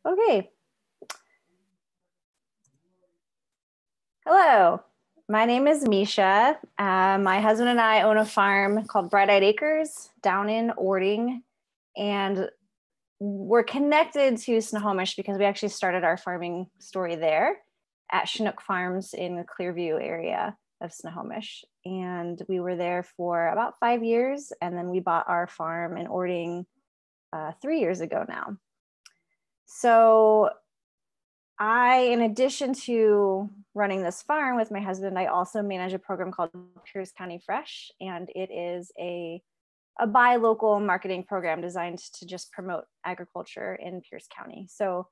Okay. Hello, my name is Micha. My husband and I own a farm called Bright Eyed Acres down in Ording, and we're connected to Snohomish because we actually started our farming story there at Chinook Farms in the Clearview area of Snohomish. And we were there for about 5 years, and then we bought our farm in Ording 3 years ago now. So in addition to running this farm with my husband, I also manage a program called Pierce County Fresh, and it is a buy local marketing program designed to just promote agriculture in Pierce County. So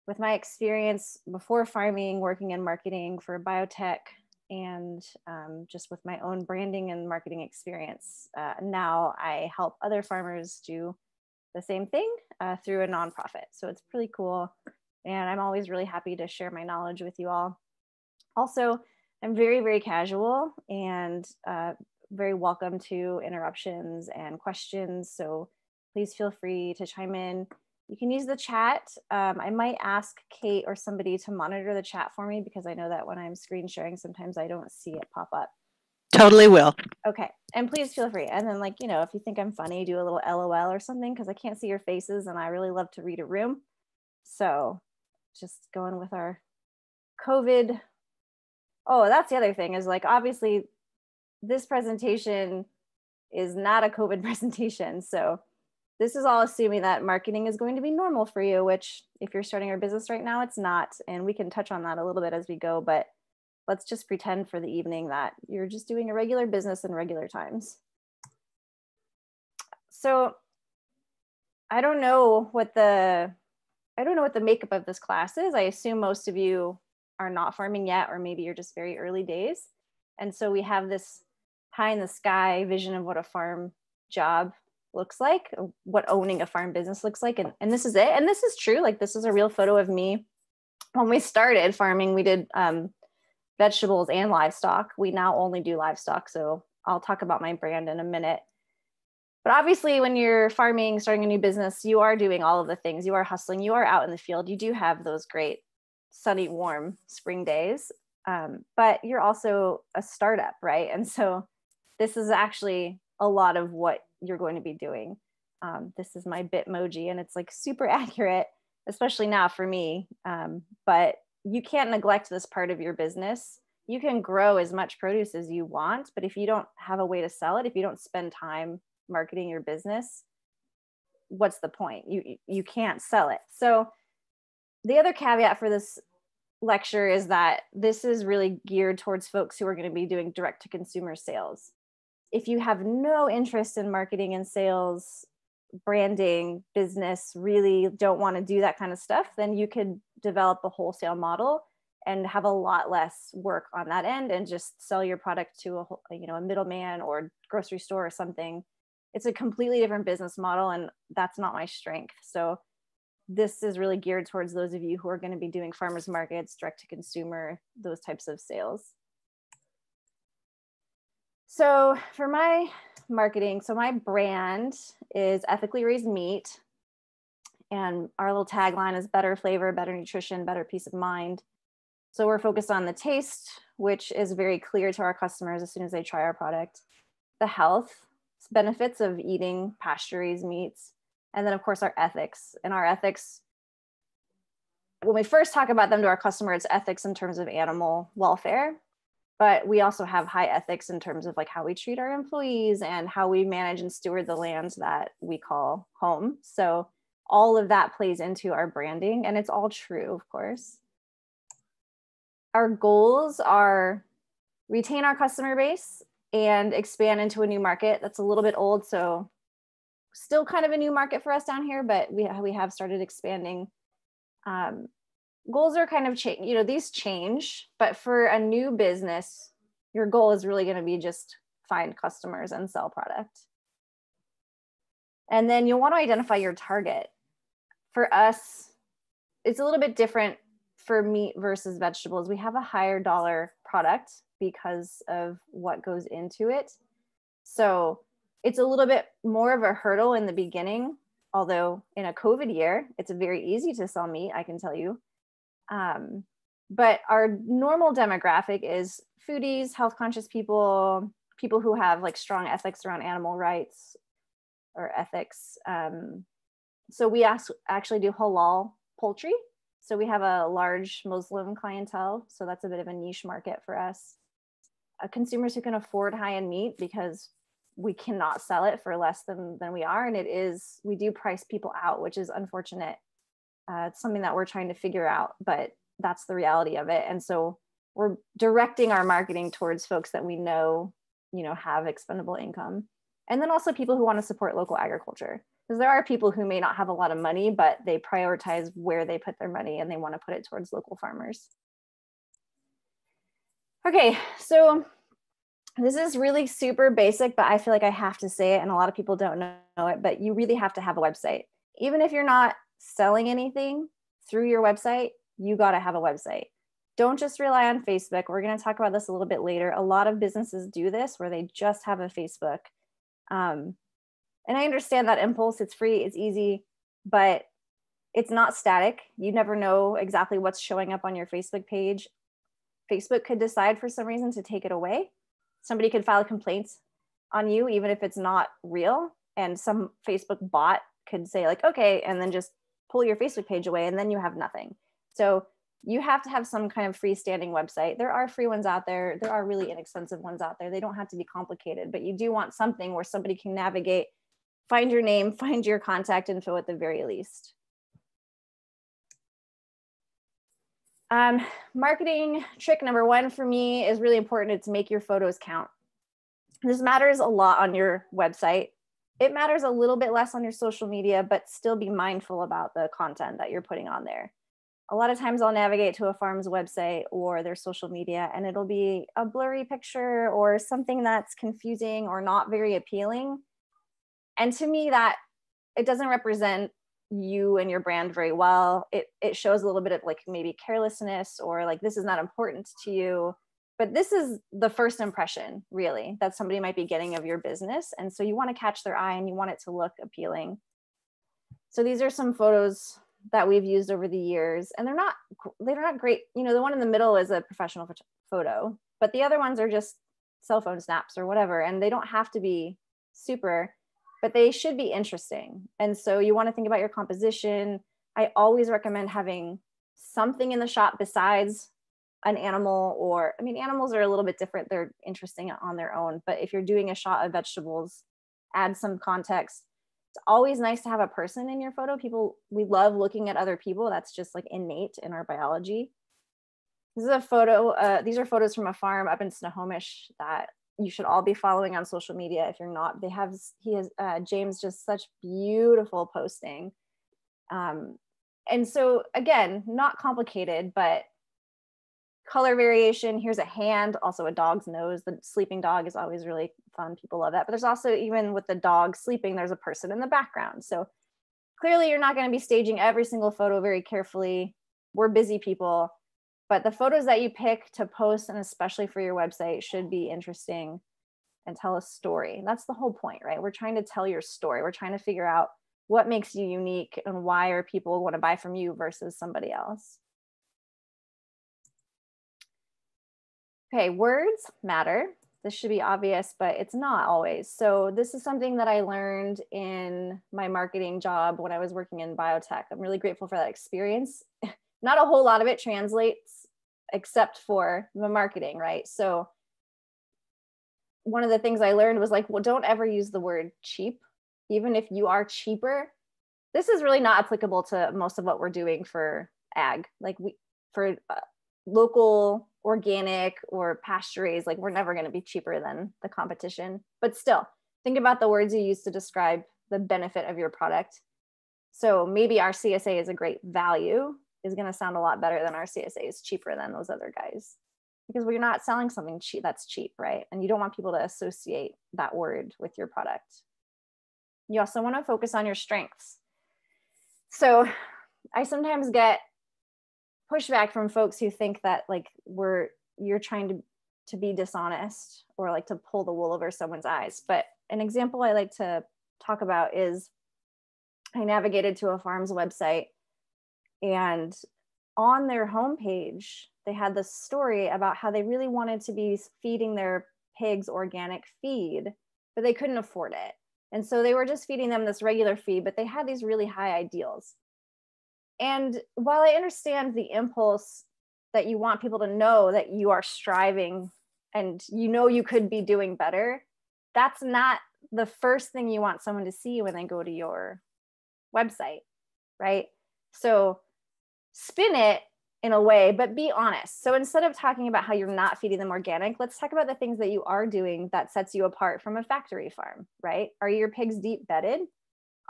with my experience before farming, working in marketing for biotech, and just with my own branding and marketing experience, now I help other farmers do the same thing through a nonprofit. So it's pretty cool. And I'm always really happy to share my knowledge with you all. Also, I'm very, very casual and very welcome to interruptions and questions. So please feel free to chime in. You can use the chat. I might ask Kate or somebody to monitor the chat for me because I know that when I'm screen sharing, sometimes I don't see it pop up. Totally will. Okay. And please feel free. And then if you think I'm funny, do a little LOL or something because I can't see your faces and I really love to read a room. So just going with our COVID. Oh, that's the other thing is obviously this presentation is not a COVID presentation. So this is all assuming that marketing is going to be normal for you, which if you're starting your business right now, it's not. And we can touch on that a little bit as we go, but let's just pretend for the evening that you're just doing a regular business in regular times. So I don't know what the makeup of this class is. I assume most of you are not farming yet, or maybe you're just very early days. And so we have this pie in the sky vision of what a farm job looks like, what owning a farm business looks like. And this is it. And this is true. This is a real photo of me. When we started farming, we did vegetables and livestock. We now only do livestock. So I'll talk about my brand in a minute. But obviously, when you're farming, starting a new business, you are doing all of the things. You are hustling. You are out in the field. You do have those great sunny, warm spring days. But you're also a startup, right? And so this is actually a lot of what you're going to be doing. This is my Bitmoji, and it's super accurate, especially now for me. But you can't neglect this part of your business. You can grow as much produce as you want, but if you don't have a way to sell it, if you don't spend time marketing your business, what's the point? You can't sell it. So the other caveat for this lecture is that this is really geared towards folks who are going to be doing direct to consumer sales. If you have no interest in marketing and sales, branding, business, really don't want to do that kind of stuff, then you could develop a wholesale model and have a lot less work on that end and just sell your product to a middleman or grocery store or something. It's a completely different business model, and that's not my strength. So this is really geared towards those of you who are going to be doing farmers markets, direct to consumer, those types of sales. So for my marketing, so my brand is ethically raised meat, and our little tagline is better flavor, better nutrition, better peace of mind. So we're focused on the taste, which is very clear to our customers as soon as they try our product, the health benefits of eating pasture-raised meats, and then of course our ethics. And our ethics, when we first talk about them to our customer, it's ethics in terms of animal welfare, but we also have high ethics in terms of how we treat our employees and how we manage and steward the lands that we call home. So all of that plays into our branding, and it's all true, of course. Our goals are retain our customer base and expand into a new market that's a little bit old. So still kind of a new market for us down here, but we have started expanding. Goals are kind of change, these change, but for a new business, your goal is really going to be just find customers and sell product. And then you'll want to identify your target. For us, it's a little bit different for meat versus vegetables. We have a higher dollar product because of what goes into it. So it's a little bit more of a hurdle in the beginning although in a COVID year, it's very easy to sell meat, I can tell you. But our normal demographic is foodies, health conscious people, people who have like strong ethics around animal rights or ethics. So we actually do halal poultry. So we have a large Muslim clientele. So that's a bit of a niche market for us. Consumers who can afford high-end meat, because we cannot sell it for less than we are. And we do price people out, which is unfortunate. It's something that we're trying to figure out, but that's the reality of it. And so we're directing our marketing towards folks that we know, have expendable income. And then also people who want to support local agriculture, because there are people who may not have a lot of money, but they prioritize where they put their money and they want to put it towards local farmers. Okay, so this is really super basic, but I feel like I have to say it, and a lot of people don't know it, but you really have to have a website. Even if you're not selling anything through your website, you got to have a website. Don't just rely on Facebook. We're going to talk about this a little bit later. A lot of businesses do this where they just have a Facebook. And I understand that impulse. It's free, it's easy, but it's not static. You never know exactly what's showing up on your Facebook page. Facebook could decide for some reason to take it away. Somebody could file complaints on you, even if it's not real. And some Facebook bot could say like, okay, and then just pull your Facebook page away, and then you have nothing. So you have to have some kind of freestanding website. There are free ones out there. There are really inexpensive ones out there. They don't have to be complicated, but you do want something where somebody can navigate, find your name, find your contact info at the very least. Marketing trick number one for me is really important. It's make your photos count. This matters a lot on your website. It matters a little bit less on your social media, but still be mindful about the content that you're putting on there. A lot of times I'll navigate to a farm's website or their social media, and it'll be a blurry picture or something that's confusing or not very appealing. And to me, that it doesn't represent you and your brand very well. It shows a little bit of like maybe carelessness or like this is not important to you. But this is the first impression really that somebody might be getting of your business. And so you want to catch their eye and you want it to look appealing. So these are some photos that we've used over the years, and they're not great. The one in the middle is a professional photo, but the other ones are just cell phone snaps or whatever. And they don't have to be super, but they should be interesting. And so you want to think about your composition. I always recommend having something in the shot besides an animal, or, animals are a little bit different. They're interesting on their own, but if you're doing a shot of vegetables, add some context. It's always nice to have a person in your photo. We love looking at other people. That's just like innate in our biology. This is a photo. These are photos from a farm up in Snohomish that you should all be following on social media. If you're not, James, just such beautiful posting. And so again, not complicated, but color variation. Here's a hand, also a dog's nose. The sleeping dog is always really fun. People love that. But there's also, even with the dog sleeping, there's a person in the background. So clearly you're not going to be staging every single photo very carefully. We're busy people. But the photos that you pick to post, and especially for your website, should be interesting and tell a story. That's the whole point, right? We're trying to tell your story. We're trying to figure out what makes you unique and why are people want to buy from you versus somebody else. Okay, words matter. This should be obvious, but it's not always. So this is something that I learned in my marketing job when I was working in biotech. I'm really grateful for that experience. Not a whole lot of it translates except for the marketing, right? So one of the things I learned was like, well, don't ever use the word cheap. Even if you are cheaper, this is really not applicable to most of what we're doing for ag. Like for local, organic, or pasture raised, like we're never going to be cheaper than the competition. But still, think about the words you use to describe the benefit of your product. So maybe our CSA is a great value is going to sound a lot better than our CSA is cheaper than those other guys, because we're not selling something cheap that's cheap, right? And you don't want people to associate that word with your product. You also want to focus on your strengths. So I sometimes get pushback from folks who think that like you're trying to be dishonest or like to pull the wool over someone's eyes. But an example I like to talk about is I navigated to a farm's website, and on their homepage, they had this story about how they really wanted to be feeding their pigs organic feed, but they couldn't afford it. And so they were just feeding them this regular feed, but they had these really high ideals. And while I understand the impulse that you want people to know that you are striving and you know you could be doing better, that's not the first thing you want someone to see when they go to your website, right? So spin it in a way, but be honest. So instead of talking about how you're not feeding them organic, let's talk about the things that you are doing that sets you apart from a factory farm, right? Are your pigs deep bedded?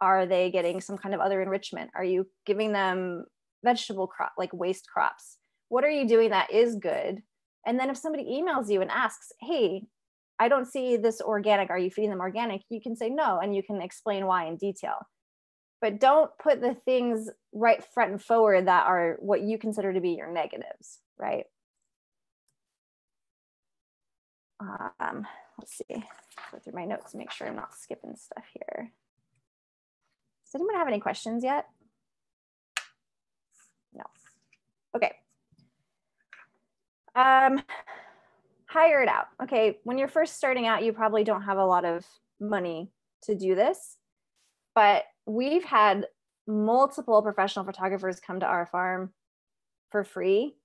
Are they getting some kind of other enrichment? Are you giving them vegetable crop, like waste crops? What are you doing that is good? And then if somebody emails you and asks, hey, I don't see this organic, are you feeding them organic? You can say no, and you can explain why in detail. But don't put the things right front and forward that are what you consider to be your negatives, right? Let's see, go through my notes, make sure I'm not skipping stuff here. Does anyone have any questions yet? No. Okay. Hire it out. Okay, when you're first starting out, you probably don't have a lot of money to do this, but we've had multiple professional photographers come to our farm for free,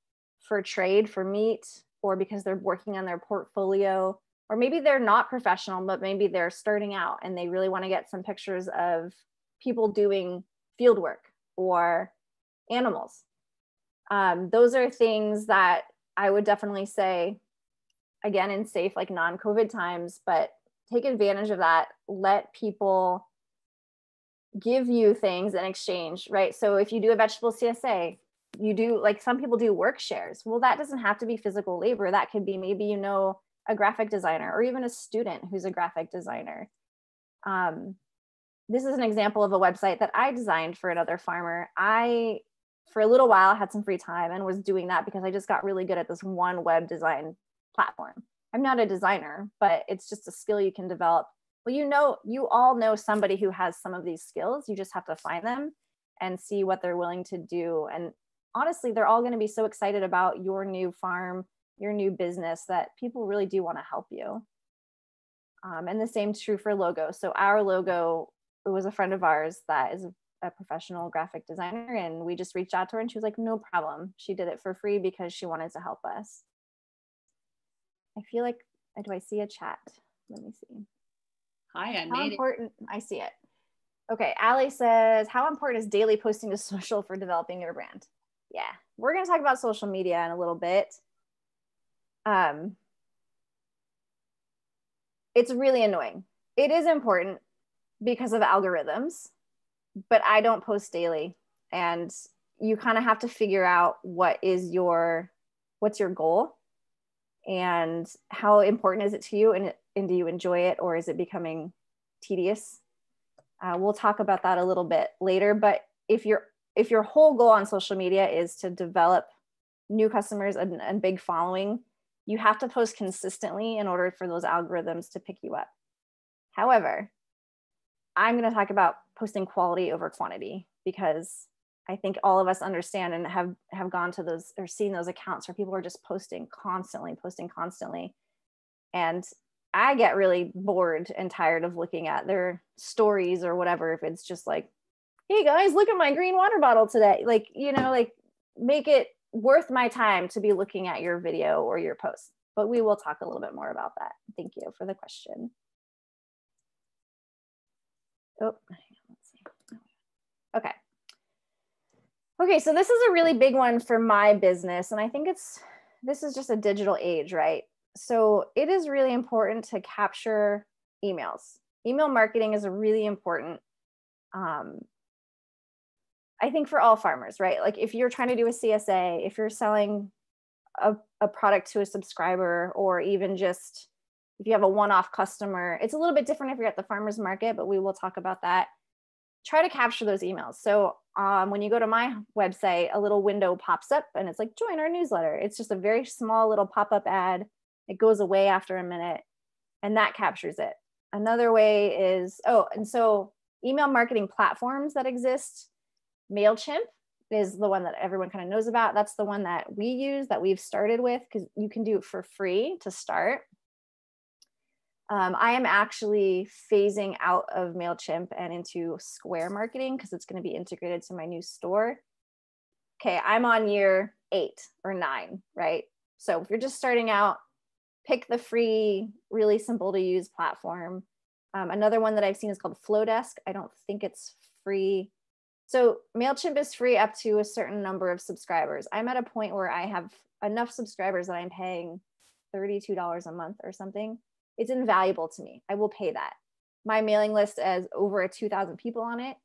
for trade, for meat, or because they're working on their portfolio, or maybe they're not professional, but maybe they're starting out and they really want to get some pictures of people doing field work or animals. Those are things that I would definitely say, again, in safe, like non-COVID times, but take advantage of that. Let people give you things in exchange, right? So if you do a vegetable CSA, you do, like some people do work shares. Well, that doesn't have to be physical labor. That could be maybe, you know, a graphic designer or even a student who's a graphic designer. This is an example of a website that I designed for another farmer. I, for a little while, had some free time and was doing that because I just got really good at this one web design platform. I'm not a designer, but it's just a skill you can develop. Well, you know, you all know somebody who has some of these skills. You just have to find them and see what they're willing to do. And honestly, they're all going to be so excited about your new farm, your new business, that people really do want to help you. And the same is true for logo. So our logo, it was a friend of ours that is a professional graphic designer, and we just reached out to her and she was like, no problem. She did it for free because she wanted to help us. I feel like, do I see a chat? Let me see. Hi, how important, I see it. Okay, Allie says, how important is daily posting to social for developing your brand? Yeah, we're going to talk about social media in a little bit. It's really annoying. It is important because of algorithms, but I don't post daily. And you kind of have to figure out what's your goal and how important is it to you, and do you enjoy it, or is it becoming tedious? We'll talk about that a little bit later, but if your whole goal on social media is to develop new customers and big following, you have to post consistently in order for those algorithms to pick you up. However, I'm going to talk about posting quality over quantity, because I think all of us understand and have gone to those or seen those accounts where people are just posting constantly. And I get really bored and tired of looking at their stories or whatever. If it's just like, hey guys, look at my green water bottle today. Like, you know, like make it worth my time to be looking at your video or your post. But we will talk a little bit more about that. Thank you for the question. Oh, let's see. Okay. Okay, so this is a really big one for my business. And I think this is just a digital age, right? So it is really important to capture emails. Email marketing is really important. I think for all farmers, right? Like if you're trying to do a CSA, if you're selling a product to a subscriber, or even just if you have a one-off customer, it's a little bit different if you're at the farmer's market, but we will talk about that. Try to capture those emails. So when you go to my website, a little window pops up and it's like, join our newsletter. It's just a very small little pop-up ad. It goes away after a minute, and that captures it. Another way is, and so email marketing platforms that exist, MailChimp is the one that everyone kind of knows about. That's the one that we use, that we've started with, because you can do it for free to start. I am actually phasing out of MailChimp and into Square Marketing because it's going to be integrated to my new store. Okay, I'm on year 8 or 9, right? So if you're just starting out, pick the free, really simple to use platform. Another one that I've seen is called Flowdesk. I don't think it's free. So MailChimp is free up to a certain number of subscribers. I'm at a point where I have enough subscribers that I'm paying $32 a month or something. It's invaluable to me. I will pay that. My mailing list has over 2,000 people on it.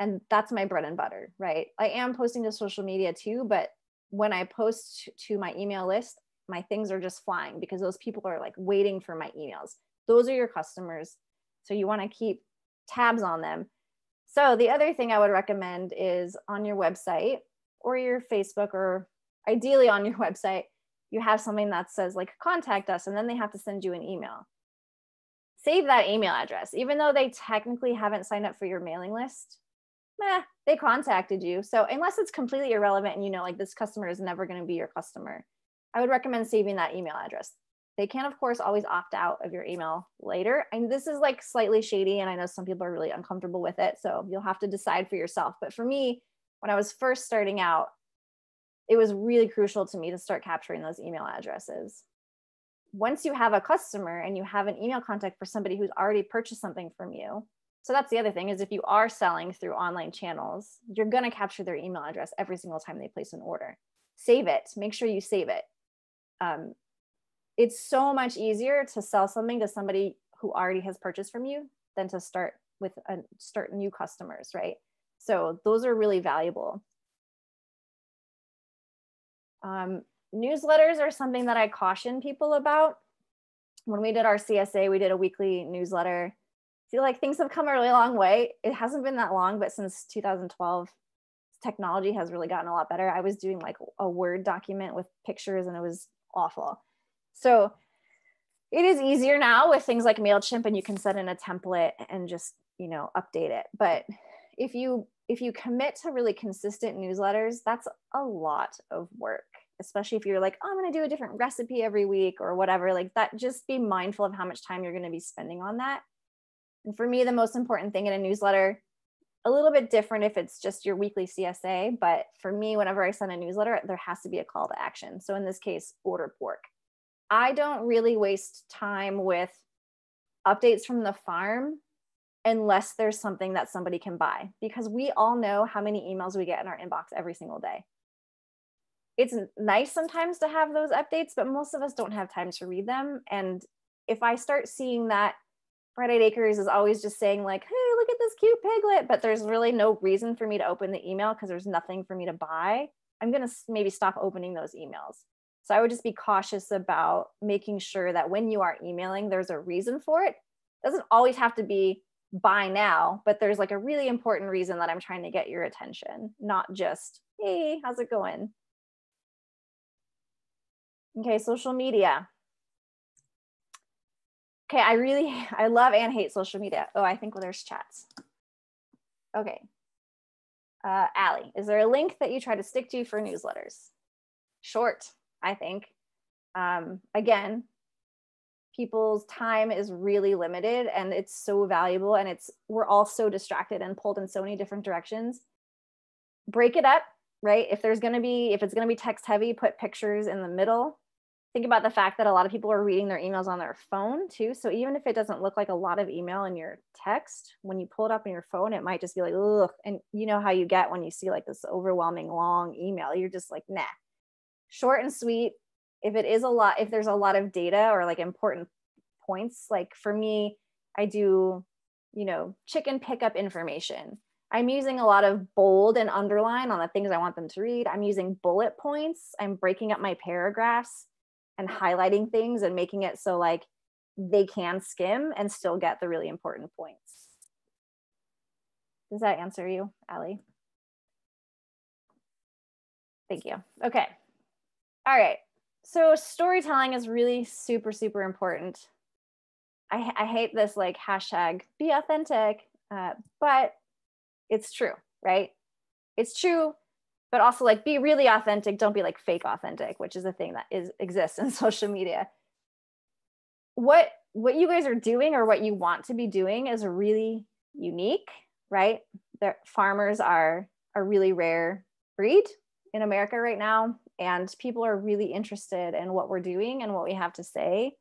And that's my bread and butter, right? I am posting to social media too, but when I post to my email list, my things are just flying because those people are like waiting for my emails. Those are your customers. So you want to keep tabs on them. So the other thing I would recommend is on your website or your Facebook, or ideally on your website, you have something that says like, contact us, and then they have to send you an email. Save that email address. Even though they technically haven't signed up for your mailing list, they contacted you. So unless it's completely irrelevant and you know, like this customer is never going to be your customer, I would recommend saving that email address. They can, of course, always opt out of your email later. And this is like slightly shady, and I know some people are really uncomfortable with it. So you'll have to decide for yourself. But for me, when I was first starting out, it was really crucial to me to start capturing those email addresses. Once you have a customer and you have an email contact for somebody who's already purchased something from you, so that's the other thing, is if you are selling through online channels, you're going to capture their email address every single time they place an order. Save it. Make sure you save it. It's so much easier to sell something to somebody who already has purchased from you than to start new customers, right? So those are really valuable. Newsletters are something that I caution people about. When we did our CSA, we did a weekly newsletter. I feel like things have come a really long way. It hasn't been that long, but since 2012, technology has really gotten a lot better. I was doing like a Word document with pictures and it was awful. So it is easier now with things like MailChimp, and you can set in a template and just, update it. But if you commit to really consistent newsletters, that's a lot of work, especially if you're like, oh, I'm going to do a different recipe every week or whatever, like that. Just be mindful of how much time you're going to be spending on that. And for me, the most important thing in a newsletter, a little bit different if it's just your weekly CSA, but for me, whenever I send a newsletter, there has to be a call to action. So in this case, order pork. I don't really waste time with updates from the farm unless there's something that somebody can buy, because we all know how many emails we get in our inbox every single day. It's nice sometimes to have those updates, but most of us don't have time to read them. And if I start seeing that Bright Eyed Acres is always just saying like, hey, look at this cute piglet, but there's really no reason for me to open the email because there's nothing for me to buy, I'm going to maybe stop opening those emails. So I would just be cautious about making sure that when you are emailing, there's a reason for it. It doesn't always have to be buy now, but there's like a really important reason that I'm trying to get your attention, not just, hey, how's it going? Okay, social media. Okay, I love and hate social media. Oh, I think there's chats. Okay. Allie, is there a link that you try to stick to for newsletters? Short, I think. Again, people's time is really limited and it's so valuable, and we're all so distracted and pulled in so many different directions. Break it up, right? If it's going to be text heavy, put pictures in the middle. Think about the fact that a lot of people are reading their emails on their phone too. So even if it doesn't look like a lot of email in your text, when you pull it up on your phone, it might just be like, ugh. And you know how you get when you see like this overwhelming long email, you're just like, nah. Short and sweet. If there's a lot of data or like important points, like for me, I do, chicken pickup information. I'm using a lot of bold and underline on the things I want them to read. I'm using bullet points. I'm breaking up my paragraphs and highlighting things and making it so like they can skim and still get the really important points. Does that answer you, Allie? Thank you. Okay. All right. So storytelling is really super, super important. I hate this like hashtag be authentic. But it's true, right? It's true, but also like be really authentic. Don't be like fake authentic, which is a thing that exists in social media. What you guys are doing or what you want to be doing is really unique, right? Farmers are a really rare breed in America right now, and people are really interested in what we're doing and what we have to say.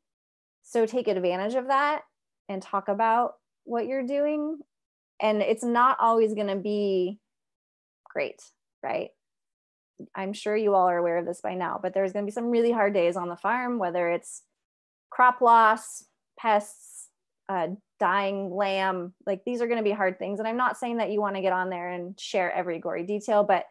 So take advantage of that and talk about what you're doing. And it's not always going to be great, right? I'm sure you all are aware of this by now, but there's going to be some really hard days on the farm, whether it's crop loss, pests, dying lamb. Like these are going to be hard things. And I'm not saying that you want to get on there and share every gory detail, but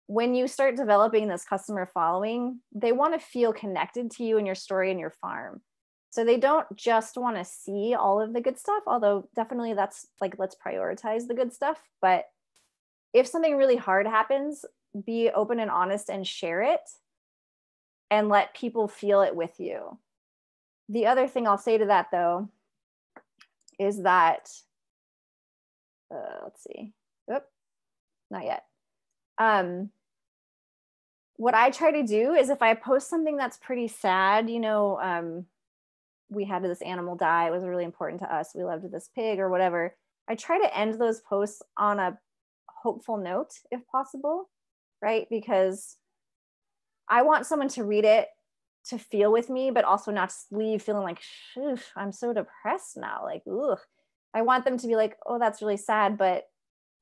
when you start developing this customer following, they want to feel connected to you and your story and your farm. So they don't just want to see all of the good stuff, although definitely that's like, let's prioritize the good stuff. But if something really hard happens, be open and honest and share it and let people feel it with you. The other thing I'll say to that though, is that, let's see, not yet. What I try to do is if I post something that's pretty sad, you know, we had this animal die, it was really important to us, we loved this pig or whatever, I try to end those posts on a hopeful note if possible, right? Because I want someone to read it to feel with me, but also not leave feeling like, I'm so depressed now. Like, ugh. I want them to be like, oh, that's really sad, but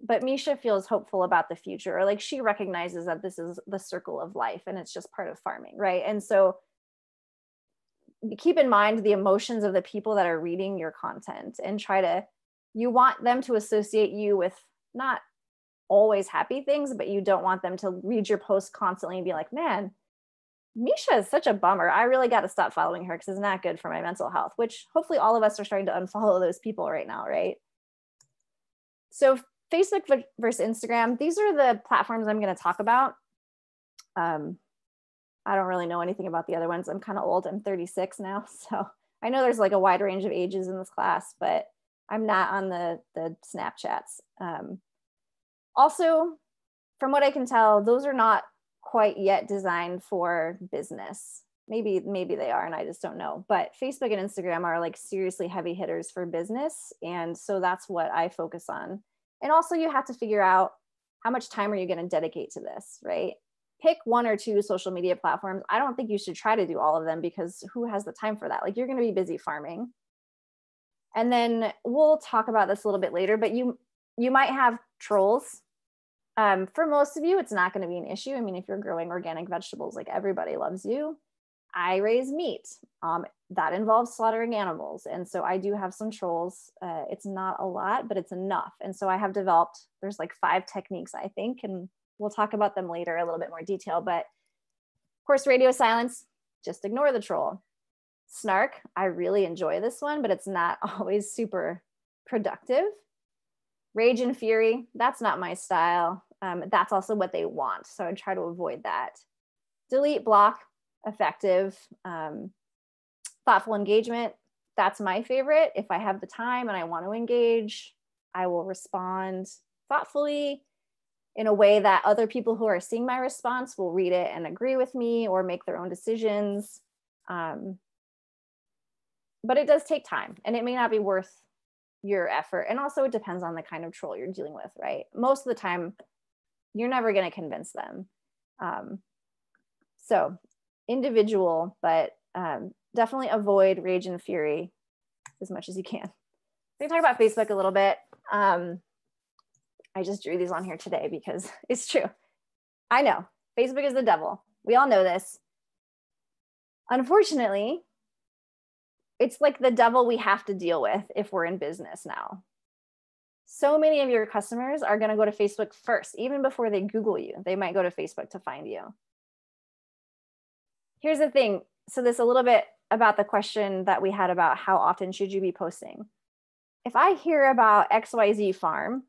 Micha feels hopeful about the future, or like she recognizes that this is the circle of life and it's just part of farming, right? And so keep in mind the emotions of the people that are reading your content and you want them to associate you with not always happy things, but you don't want them to read your post constantly and be like, man, Micha is such a bummer. I really got to stop following her because it's not good for my mental health, which hopefully all of us are starting to unfollow those people right now, right? So Facebook versus Instagram, these are the platforms I'm going to talk about. I don't really know anything about the other ones. I'm kind of old. I'm 36 now. So I know there's like a wide range of ages in this class, but I'm not on the Snapchats. Also, from what I can tell, those are not quite yet designed for business. Maybe they are and I just don't know. But Facebook and Instagram are like seriously heavy hitters for business. And so that's what I focus on. And also you have to figure out how much time are you going to dedicate to this, right? Pick one or two social media platforms. I don't think you should try to do all of them because who has the time for that? Like you're going to be busy farming. And then we'll talk about this a little bit later, but you might have trolls. For most of you, it's not going to be an issue. I mean, if you're growing organic vegetables, like everybody loves you. I raise meat. That involves slaughtering animals. And so I do have some trolls. It's not a lot, but it's enough. And so I have developed, there's like 5 techniques, I think, and we'll talk about them later, a little bit more detail. But of course, radio silence, just ignore the troll. Snark, I really enjoy this one, but it's not always super productive. Rage and fury, that's not my style. That's also what they want. So I try to avoid that. Delete, block, effective. Thoughtful engagement, that's my favorite. If I have the time and I want to engage, I will respond thoughtfully in a way that other people who are seeing my response will read it and agree with me or make their own decisions. But it does take time and it may not be worth your effort. And also it depends on the kind of troll you're dealing with, right? Most of the time, you're never going to convince them. So individual, but definitely avoid rage and fury as much as you can. We can talk about Facebook a little bit. I just drew these on here today because it's true. I know Facebook is the devil. We all know this. Unfortunately, it's like the devil we have to deal with if we're in business now. So many of your customers are going to go to Facebook first, even before they Google you. They might go to Facebook to find you. Here's the thing. So this a little bit about the question that we had about how often should you be posting. If I hear about XYZ farm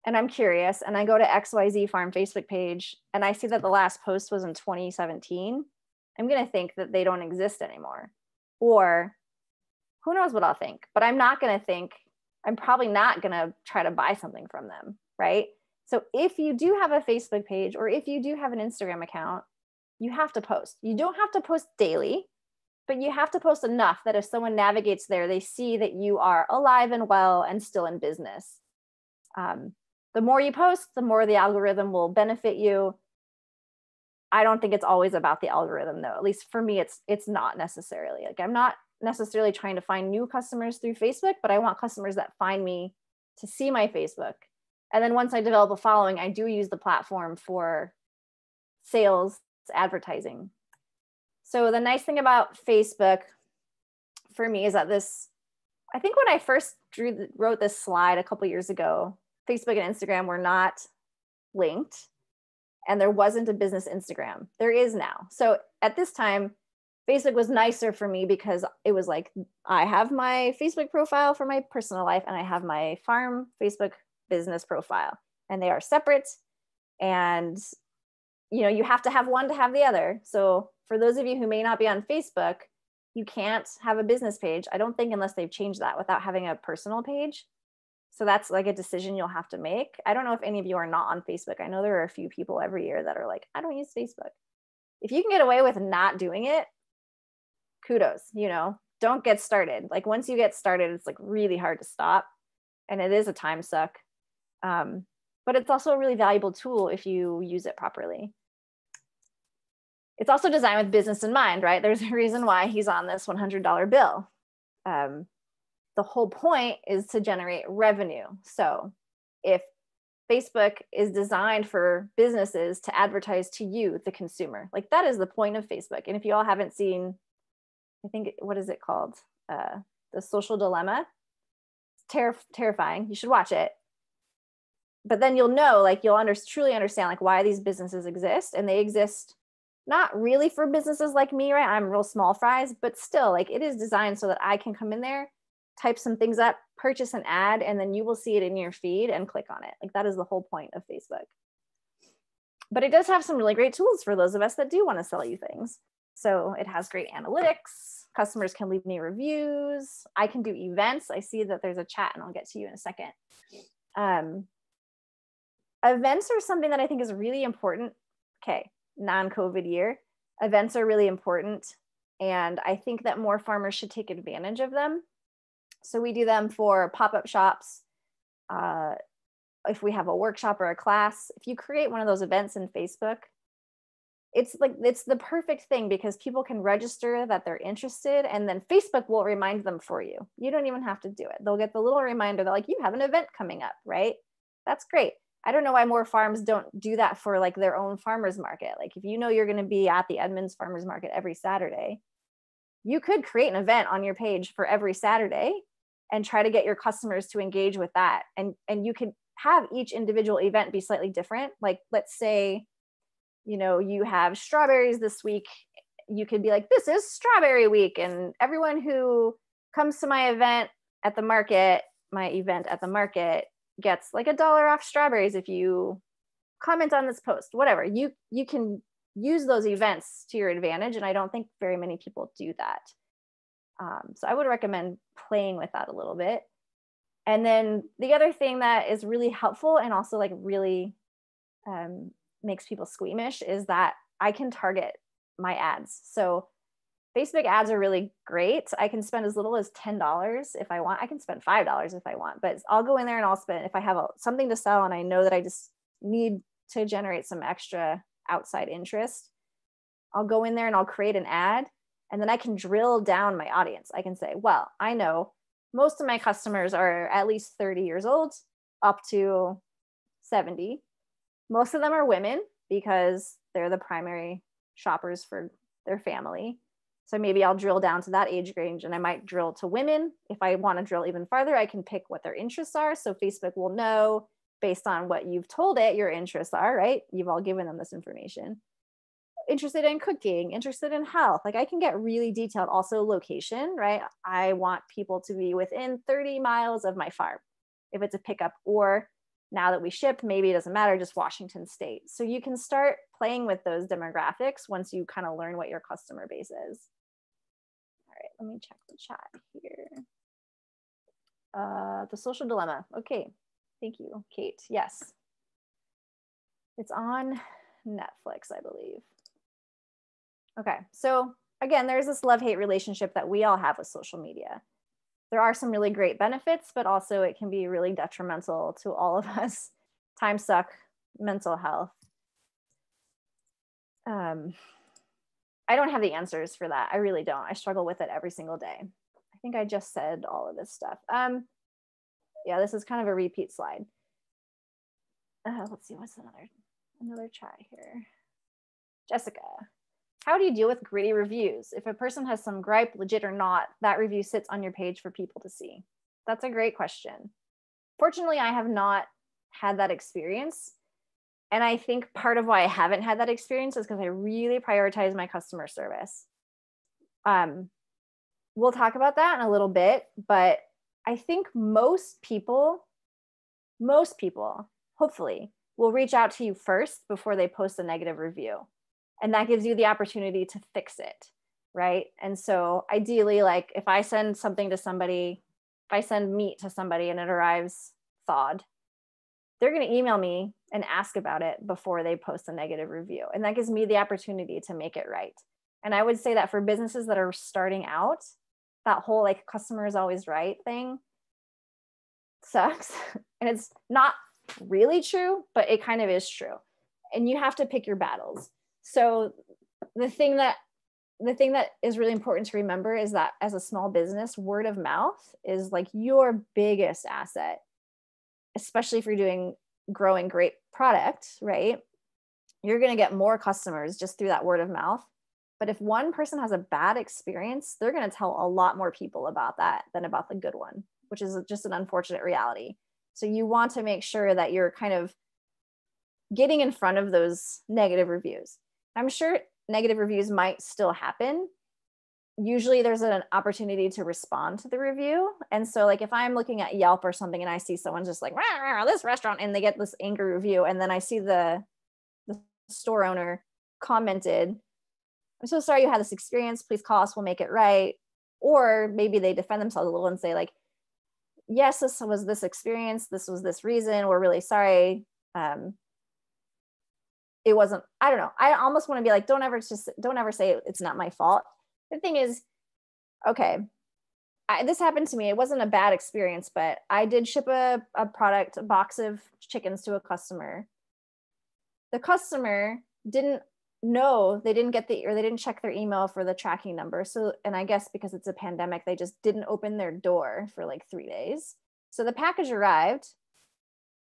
and I'm curious and I go to XYZ farm Facebook page and I see that the last post was in 2017, I'm going to think that they don't exist anymore. Or who knows what I'll think, but I'm not going to think, I'm probably not going to try to buy something from them, right? So if you do have a Facebook page or if you do have an Instagram account, you have to post. You don't have to post daily, but you have to post enough that if someone navigates there, they see that you are alive and well and still in business. The more you post, the more the algorithm will benefit you. I don't think it's always about the algorithm though. At least for me, it's not necessarily. Like I'm not necessarily trying to find new customers through Facebook, but I want customers that find me to see my Facebook. And then once I develop a following, I do use the platform for sales, advertising. So the nice thing about Facebook for me is that I think when I first wrote this slide a couple years ago, Facebook and Instagram were not linked and there wasn't a business Instagram. There is now. So at this time, Facebook was nicer for me because it was like, I have my Facebook profile for my personal life and I have my farm Facebook business profile, and they are separate. And, you have to have one to have the other. So for those of you who may not be on Facebook, you can't have a business page, I don't think, unless they've changed that, without having a personal page. So that's like a decision you'll have to make. I don't know if any of you are not on Facebook. I know there are a few people every year that are like, I don't use Facebook. If you can get away with not doing it, kudos, don't get started. Like once you get started, it's like really hard to stop. And it is a time suck. But it's also a really valuable tool if you use it properly. It's also designed with business in mind, right? There's a reason why he's on this $100 bill. The whole point is to generate revenue. So if Facebook is designed for businesses to advertise to you, the consumer, like that is the point of Facebook. And if you all haven't seen, I think, what is it called? The Social Dilemma. It's terrifying. You should watch it. But then you'll know, like you'll truly understand like why these businesses exist. And they exist not really for businesses like me, right? I'm real small fries, but still like it is designed so that I can come in there, type some things up, purchase an ad, and then you will see it in your feed and click on it. Like that is the whole point of Facebook. But it does have some really great tools for those of us that do want to sell you things. So it has great analytics. Customers can leave me reviews. I can do events. I see that there's a chat and I'll get to you in a second. Events are something that I think is really important. Okay, non-COVID year. Events are really important. And I think that more farmers should take advantage of them. So we do them for pop-up shops. If we have a workshop or a class, if you create one of those events in Facebook, it's the perfect thing because people can register that they're interested and then Facebook will remind them for you. You don't even have to do it. They'll get the little reminder that like, you have an event coming up, right? That's great. I don't know why more farms don't do that for like their own farmers market. Like if you know you're going to be at the Edmonds farmers market every Saturday, you could create an event on your page for every Saturday and try to get your customers to engage with that. And you could have each individual event be slightly different. Like let's say, you have strawberries this week. You could be like, this is strawberry week. And everyone who comes to my event at the market gets like $1 off strawberries if you comment on this post, whatever. You can use those events to your advantage. And I don't think very many people do that. So I would recommend playing with that a little bit. And then the other thing that is really helpful and also like really makes people squeamish is that I can target my ads. So Facebook ads are really great. I can spend as little as $10 if I want. I can spend $5 if I want, but I'll go in there and I'll spend, if I have something to sell and I know that I just need to generate some extra outside interest, I'll go in there and I'll create an ad. And then I can drill down my audience. I can say, well, I know most of my customers are at least 30 years old up to 70. Most of them are women because they're the primary shoppers for their family. So maybe I'll drill down to that age range and I might drill to women. If I want to drill even farther, I can pick what their interests are. So Facebook will know based on what you've told it your interests are, right? You've all given them this information. Interested in cooking, interested in health. Like I can get really detailed. Also location, right? I want people to be within 30 miles of my farm if it's a pickup, or now that we ship, maybe it doesn't matter, just Washington State. So you can start playing with those demographics once you kind of learn what your customer base is. All right, let me check the chat here. The Social Dilemma. Okay, thank you, Kate. Yes, it's on Netflix, I believe. Okay, so again, there's this love-hate relationship that we all have with social media. There are some really great benefits, but also it can be really detrimental to all of us. Time suck, mental health. I don't have the answers for that. I really don't. I struggle with it every single day. I think I just said all of this stuff. Yeah, this is kind of a repeat slide. Let's see, what's another try here. Jessica, how do you deal with gritty reviews? If a person has some gripe, legit or not, that review sits on your page for people to see. That's a great question. Fortunately, I have not had that experience. And I think part of why I haven't had that experience is because I really prioritize my customer service. We'll talk about that in a little bit, but I think most people, hopefully, will reach out to you first before they post a negative review. And that gives you the opportunity to fix it, right? And so ideally, like if I send something to somebody, if I send meat to somebody and it arrives thawed, they're going to email me and ask about it before they post a negative review. And that gives me the opportunity to make it right. And I would say that for businesses that are starting out, that whole like customer is always right thing sucks. And it's not really true, but it kind of is true. And you have to pick your battles. So the thing that is really important to remember is that as a small business, word of mouth is like your biggest asset, especially if you're growing great product, right? You're going to get more customers just through that word of mouth. But if one person has a bad experience, they're going to tell a lot more people about that than about the good one, which is just an unfortunate reality. So you want to make sure that you're kind of getting in front of those negative reviews. I'm sure negative reviews might still happen. Usually there's an opportunity to respond to the review. And so like if I'm looking at Yelp or something and I see someone just like, rah, rah, this restaurant, and they get this angry review, and then I see the store owner commented, I'm so sorry you had this experience, please call us, we'll make it right. Or maybe they defend themselves a little and say like, yes, this was this experience, this was this reason, we're really sorry. It wasn't, I don't know. I almost want to be like, don't ever say it's not my fault. The thing is, okay, this happened to me. It wasn't a bad experience, but I did ship a product, a box of chickens to a customer. The customer didn't know, they didn't check their email for the tracking number. So, and I guess because it's a pandemic, they just didn't open their door for like 3 days. So the package arrived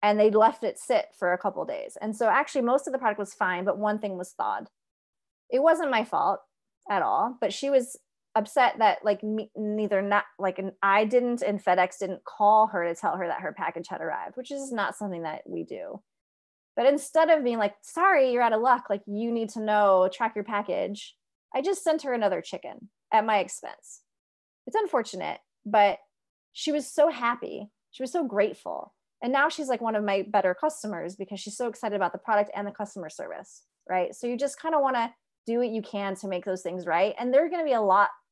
and they left it sit for a couple days. And so actually most of the product was fine, but one thing was thawed. It wasn't my fault at all, but she was upset that like I didn't and FedEx didn't call her to tell her that her package had arrived, which is not something that we do. But instead of being like, sorry, you're out of luck, like you need to know, track your package, I just sent her another chicken at my expense. It's unfortunate, but she was so happy. She was so grateful. And now she's like one of my better customers because she's so excited about the product and the customer service, right? So you just kind of want to do what you can to make those things right. And they're going to be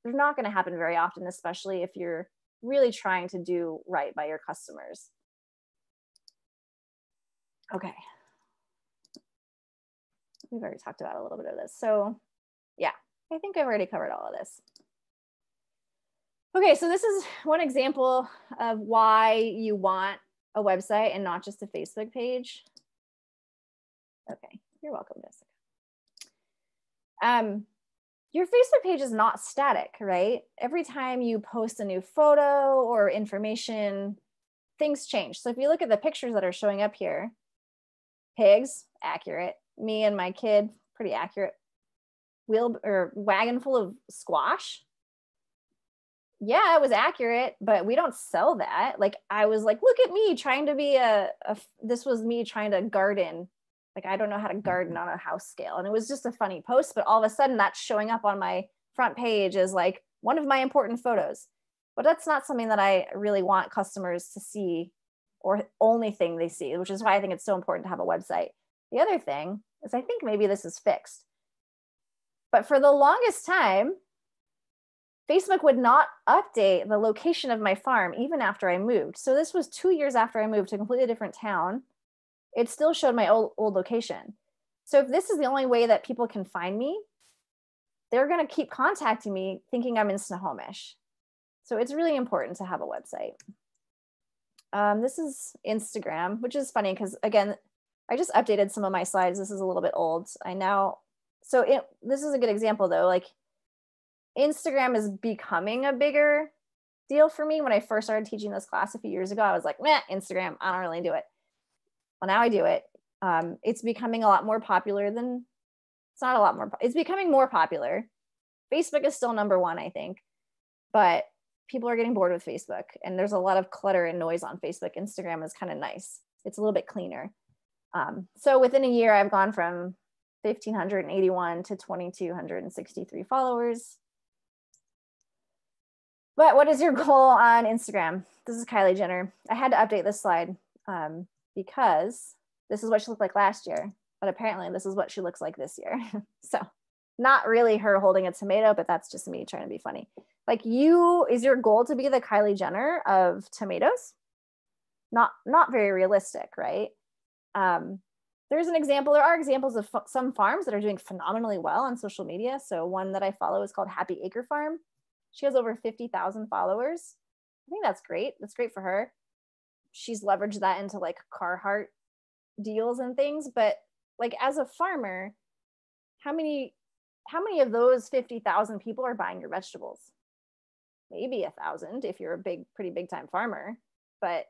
they're not going to happen very often, especially if you're really trying to do right by your customers. Okay. We've already talked about a little bit of this. So yeah, I think I've already covered all of this. Okay, so this is one example of why you want a website and not just a Facebook page. Okay, you're welcome, Jessica. Your Facebook page is not static, right? Every time you post a new photo or information, things change. So if you look at the pictures that are showing up here, pigs, accurate. Me and my kid, pretty accurate. Wagon full of squash. Yeah, it was accurate, but we don't sell that. Like I was like, look at me trying to be this was me trying to garden. Like I don't know how to garden on a house scale. And it was just a funny post, but all of a sudden that's showing up on my front page as like one of my important photos. But that's not something that I really want customers to see or only thing they see, which is why I think it's so important to have a website. The other thing is I think maybe this is fixed. But for the longest time, Facebook would not update the location of my farm even after I moved. So this was 2 years after I moved to a completely different town. It still showed my old location. So if this is the only way that people can find me, they're going to keep contacting me thinking I'm in Snohomish. So it's really important to have a website. This is Instagram, which is funny because, again, I just updated some of my slides. This is a little bit old. This is a good example though. Like Instagram is becoming a bigger deal for me. When I first started teaching this class a few years ago, I was like, meh, Instagram, I don't really do it. Well, now I do it. It's becoming a lot more popular than, it's not a lot more, it's becoming more popular. Facebook is still number one, I think, but people are getting bored with Facebook and there's a lot of clutter and noise on Facebook. Instagram is kind of nice. It's a little bit cleaner. So within a year, I've gone from 1,581 to 2,263 followers. But what is your goal on Instagram? This is Kylie Jenner. I had to update this slide because this is what she looked like last year, but apparently this is what she looks like this year. So not really her holding a tomato, but that's just me trying to be funny. Like is your goal to be the Kylie Jenner of tomatoes? Not very realistic, right? There are examples of some farms that are doing phenomenally well on social media. So one that I follow is called Happy Acre Farm. She has over 50,000 followers. I think that's great. That's great for her. She's leveraged that into like Carhartt deals and things. But like as a farmer, how many of those 50,000 people are buying your vegetables? Maybe 1,000 if you're a pretty big time farmer. But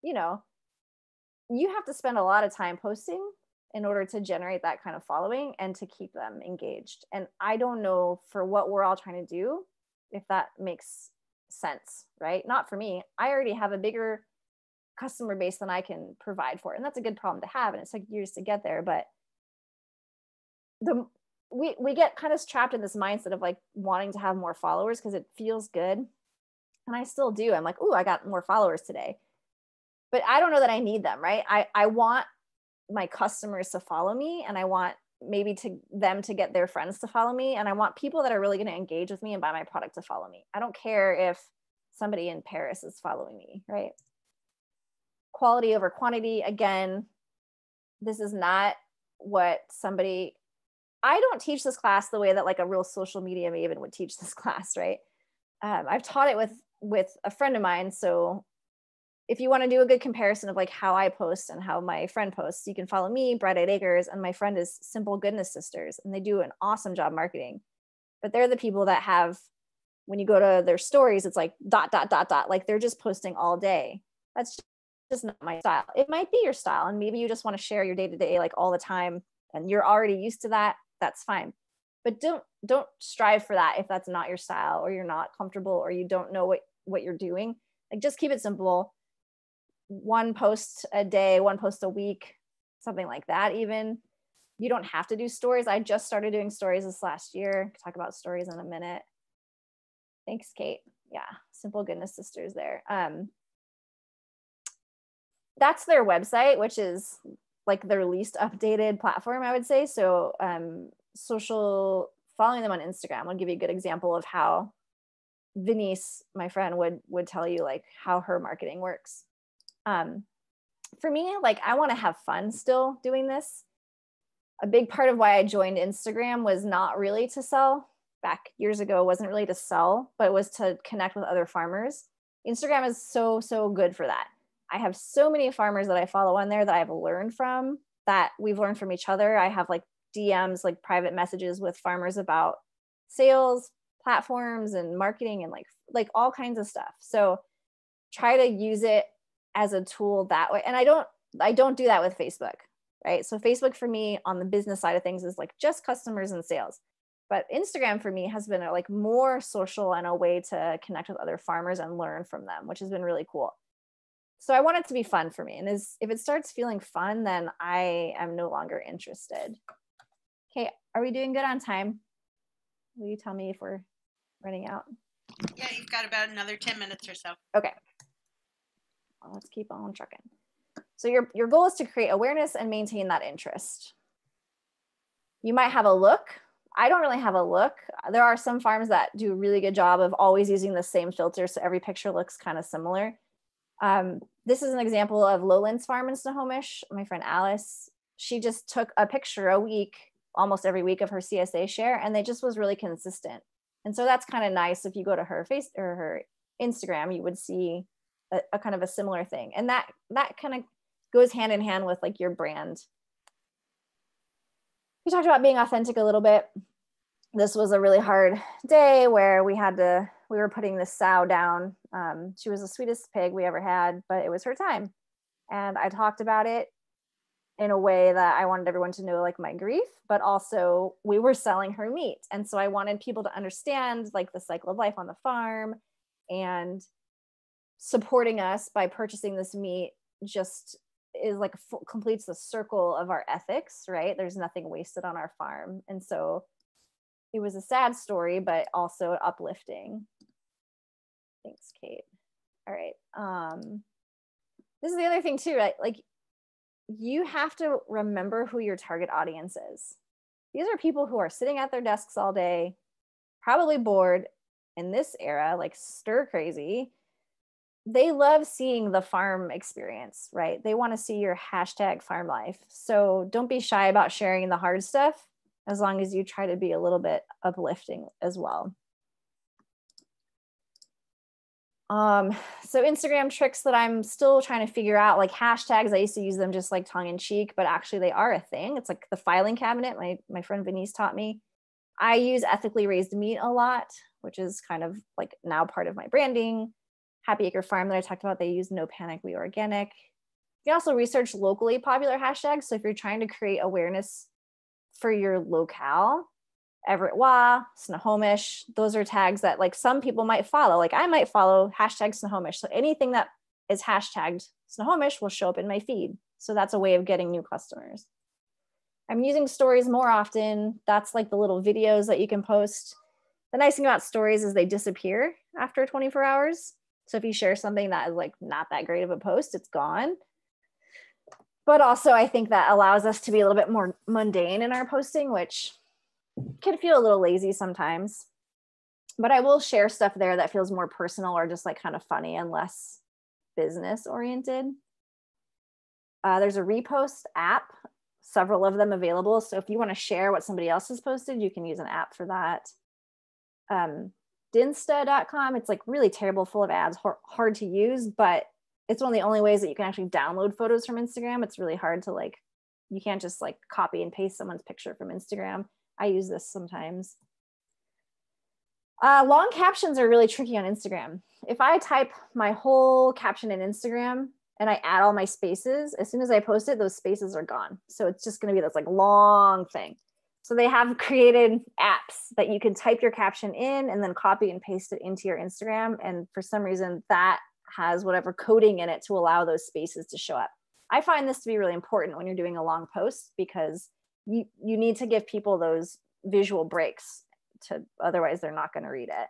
you have to spend a lot of time posting in order to generate that kind of following and to keep them engaged. And I don't know for what we're all trying to do, if that makes sense, right? Not for me. I already have a bigger customer base than I can provide for. And that's a good problem to have. And it's like years to get there. But we get kind of trapped in this mindset of like wanting to have more followers because it feels good. And I still do. I'm like, oh, I got more followers today. But I don't know that I need them, right? I want my customers to follow me, and I want maybe them to get their friends to follow me. And I want people that are really going to engage with me and buy my product to follow me. I don't care if somebody in Paris is following me, right? Quality over quantity. Again, this is not what I don't teach this class the way that like a real social media maven would teach this class, right? I've taught it with a friend of mine. So if you want to do a good comparison of like how I post and how my friend posts, you can follow me, Bright Eyed Acres, and my friend is Simple Goodness Sisters, and they do an awesome job marketing. But they're the people that have, when you go to their stories, it's like ... like they're just posting all day. That's just not my style. It might be your style, and maybe you just want to share your day-to-day like all the time, and you're already used to that. That's fine. But don't strive for that if that's not your style, or you're not comfortable, or you don't know what you're doing. Like just keep it simple. One post a day, one post a week, something like that. Even you don't have to do stories. I just started doing stories this last year. I'll talk about stories in a minute. Thanks, Kate. Yeah, Simple Goodness Sisters there. That's their website, which is like their least updated platform, I would say. So following them on Instagram will give you a good example of how Venice, my friend, would tell you like how her marketing works. For me, like I want to have fun still doing this. A big part of why I joined Instagram was not really to sell. Back years ago, it wasn't really to sell, but it was to connect with other farmers. Instagram is so good for that. I have so many farmers that I follow on there that I've learned from, that we've learned from each other. I have like DMs, like private messages with farmers about sales platforms and marketing and like all kinds of stuff. So try to use it as a tool that way. And I don't do that with Facebook, right? So Facebook for me on the business side of things is like just customers and sales. But Instagram for me has been like more social and a way to connect with other farmers and learn from them, which has been really cool. So I want it to be fun for me. And if it starts feeling fun, then I am no longer interested. Okay, are we doing good on time? Will you tell me if we're running out? Yeah, you've got about another 10 minutes or so. Okay. Well, let's keep on trucking. So your goal is to create awareness and maintain that interest. You might have a look. I don't really have a look. There are some farms that do a really good job of always using the same filter, so every picture looks kind of similar. This is an example of Lowlands Farm in Snohomish. My friend Alice, she just took a picture a week, almost every week, of her CSA share, and they just was really consistent. And so that's kind of nice. If you go to her face or her Instagram, you would see a kind of a similar thing. And that kind of goes hand in hand with like your brand. We talked about being authentic a little bit. This was a really hard day where we were putting this sow down. She was the sweetest pig we ever had, but it was her time. And I talked about it in a way that I wanted everyone to know like my grief, but also we were selling her meat. And so I wanted people to understand like the cycle of life on the farm, and supporting us by purchasing this meat just is like completes the circle of our ethics, right? There's nothing wasted on our farm. And so it was a sad story, but also uplifting. Thanks, Kate. All right. This is the other thing too, right? Like, you have to remember who your target audience is. These are people who are sitting at their desks all day, probably bored in this era, like stir crazy. They love seeing the farm experience, right? They want to see your hashtag farm life. So don't be shy about sharing the hard stuff, as long as you try to be a little bit uplifting as well. So Instagram tricks that I'm still trying to figure out, like hashtags. I used to use them just like tongue in cheek, but actually they are a thing. It's like the filing cabinet. My friend Venice taught me. I use ethically raised meat a lot, which is kind of like now part of my branding. Happy Acre Farm that I talked about, they use No Panic, We Organic. You can also research locally popular hashtags. So if you're trying to create awareness for your locale, Everett Wa, Snohomish, those are tags that like some people might follow. Like I might follow hashtag Snohomish. So anything that is hashtagged Snohomish will show up in my feed. So that's a way of getting new customers. I'm using stories more often. That's like the little videos that you can post. The nice thing about stories is they disappear after 24 hours. So if you share something that is like not that great of a post, it's gone. But also I think that allows us to be a little bit more mundane in our posting, which can feel a little lazy sometimes. But I will share stuff there that feels more personal or just like kind of funny and less business oriented. There's a repost app, several of them available. So if you want to share what somebody else has posted, you can use an app for that. Dinsta.com, it's like really terrible, full of ads, hard to use, but it's one of the only ways that you can actually download photos from Instagram. It's really hard to like, you can't just like copy and paste someone's picture from Instagram. I use this sometimes. Long captions are really tricky on Instagram. If I type my whole caption in Instagram and I add all my spaces, as soon as I post it, those spaces are gone. So it's just going to be this like long thing. So they have created apps that you can type your caption in and then copy and paste it into your Instagram. And for some reason that has whatever coding in it to allow those spaces to show up. I find this to be really important when you're doing a long post, because you need to give people those visual breaks, otherwise they're not going to read it.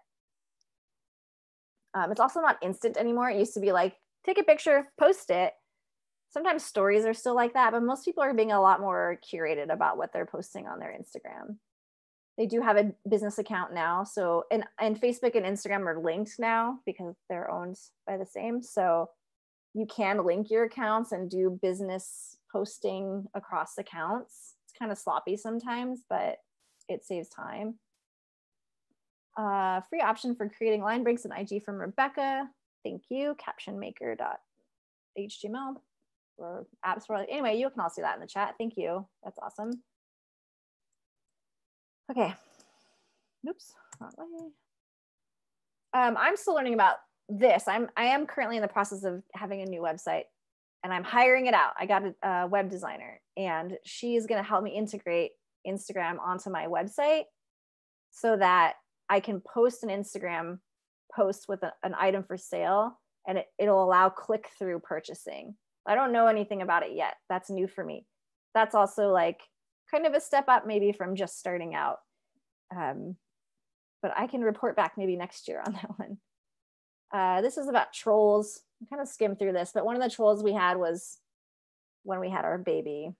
It's also not instant anymore. It used to be like, take a picture, post it. Sometimes stories are still like that, but most people are being a lot more curated about what they're posting on their Instagram. They do have a business account now. So, and Facebook and Instagram are linked now because they're owned by the same. So you can link your accounts and do business posting across accounts. It's kind of sloppy sometimes, but it saves time. Free option for creating line breaks in IG from Rebecca. Thank you. Captionmaker.html or apps for, anyway, you can all see that in the chat. Thank you. That's awesome. Okay. Oops, wrong way. I'm still learning about this. I am currently in the process of having a new website, and I'm hiring it out. I got a web designer, and she's going to help me integrate Instagram onto my website so that I can post an Instagram post with an item for sale, and it'll allow click-through purchasing. I don't know anything about it yet. That's new for me. That's also like kind of a step up maybe from just starting out. But I can report back maybe next year on that one. This is about trolls. I kind of skimmed through this, but one of the trolls we had was when we had our baby.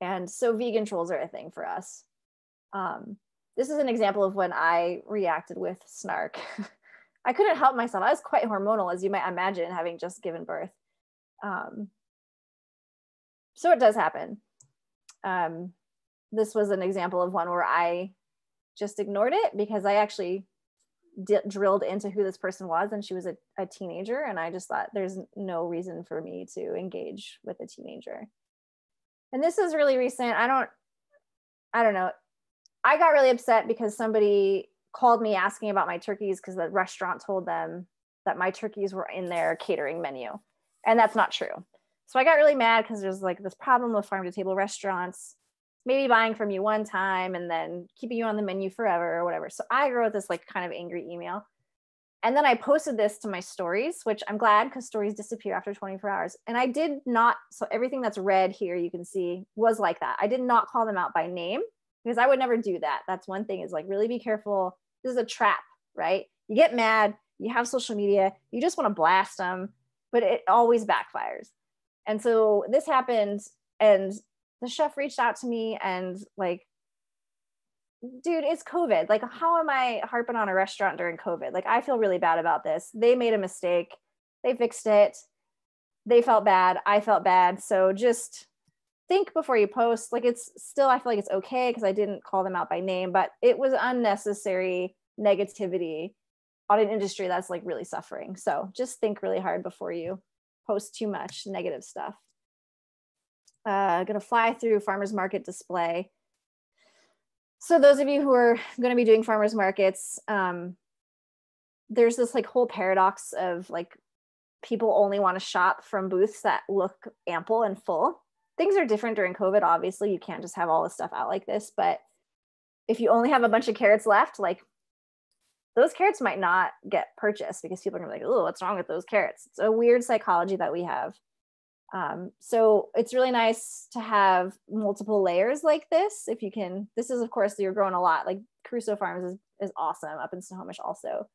And so vegan trolls are a thing for us. this is an example of when I reacted with snark. I couldn't help myself. I was quite hormonal, as you might imagine, having just given birth. So it does happen. This was an example of one where I just ignored it because I actually drilled into who this person was, and she was a teenager, and I just thought there's no reason for me to engage with a teenager. And this is really recent. I don't know. I got really upset because somebody called me asking about my turkeys because the restaurant told them that my turkeys were in their catering menu, and that's not true. So I got really mad because there's like this problem with farm to table restaurants, maybe buying from you one time and then keeping you on the menu forever or whatever. So I wrote this like kind of angry email. And then I posted this to my stories, which I'm glad because stories disappear after 24 hours. And I did not, so everything that's red here, you can see, was like that. I did not call them out by name because I would never do that. That's one thing, is like, really be careful. This is a trap, right? You get mad, you have social media, you just want to blast them, but it always backfires. And so this happened, and the chef reached out to me and like, dude, it's COVID. Like, how am I harping on a restaurant during COVID? Like, I feel really bad about this. They made a mistake. They fixed it. They felt bad. I felt bad. So just think before you post. Like, it's still, I feel like it's okay because I didn't call them out by name, but it was unnecessary negativity on an industry that's like really suffering. So just think really hard before you post too much negative stuff. Gonna fly through farmers market display. So those of you who are going to be doing farmers markets, there's this like whole paradox of like people only want to shop from booths that look ample and full. Things are different during COVID. Obviously, you can't just have all this stuff out like this. But if you only have a bunch of carrots left, like those carrots might not get purchased because people are gonna be like, oh, what's wrong with those carrots? It's a weird psychology that we have. So it's really nice to have multiple layers like this. If you can, this is, of course, you're growing a lot. Like Crusoe Farms is awesome up in Snohomish also.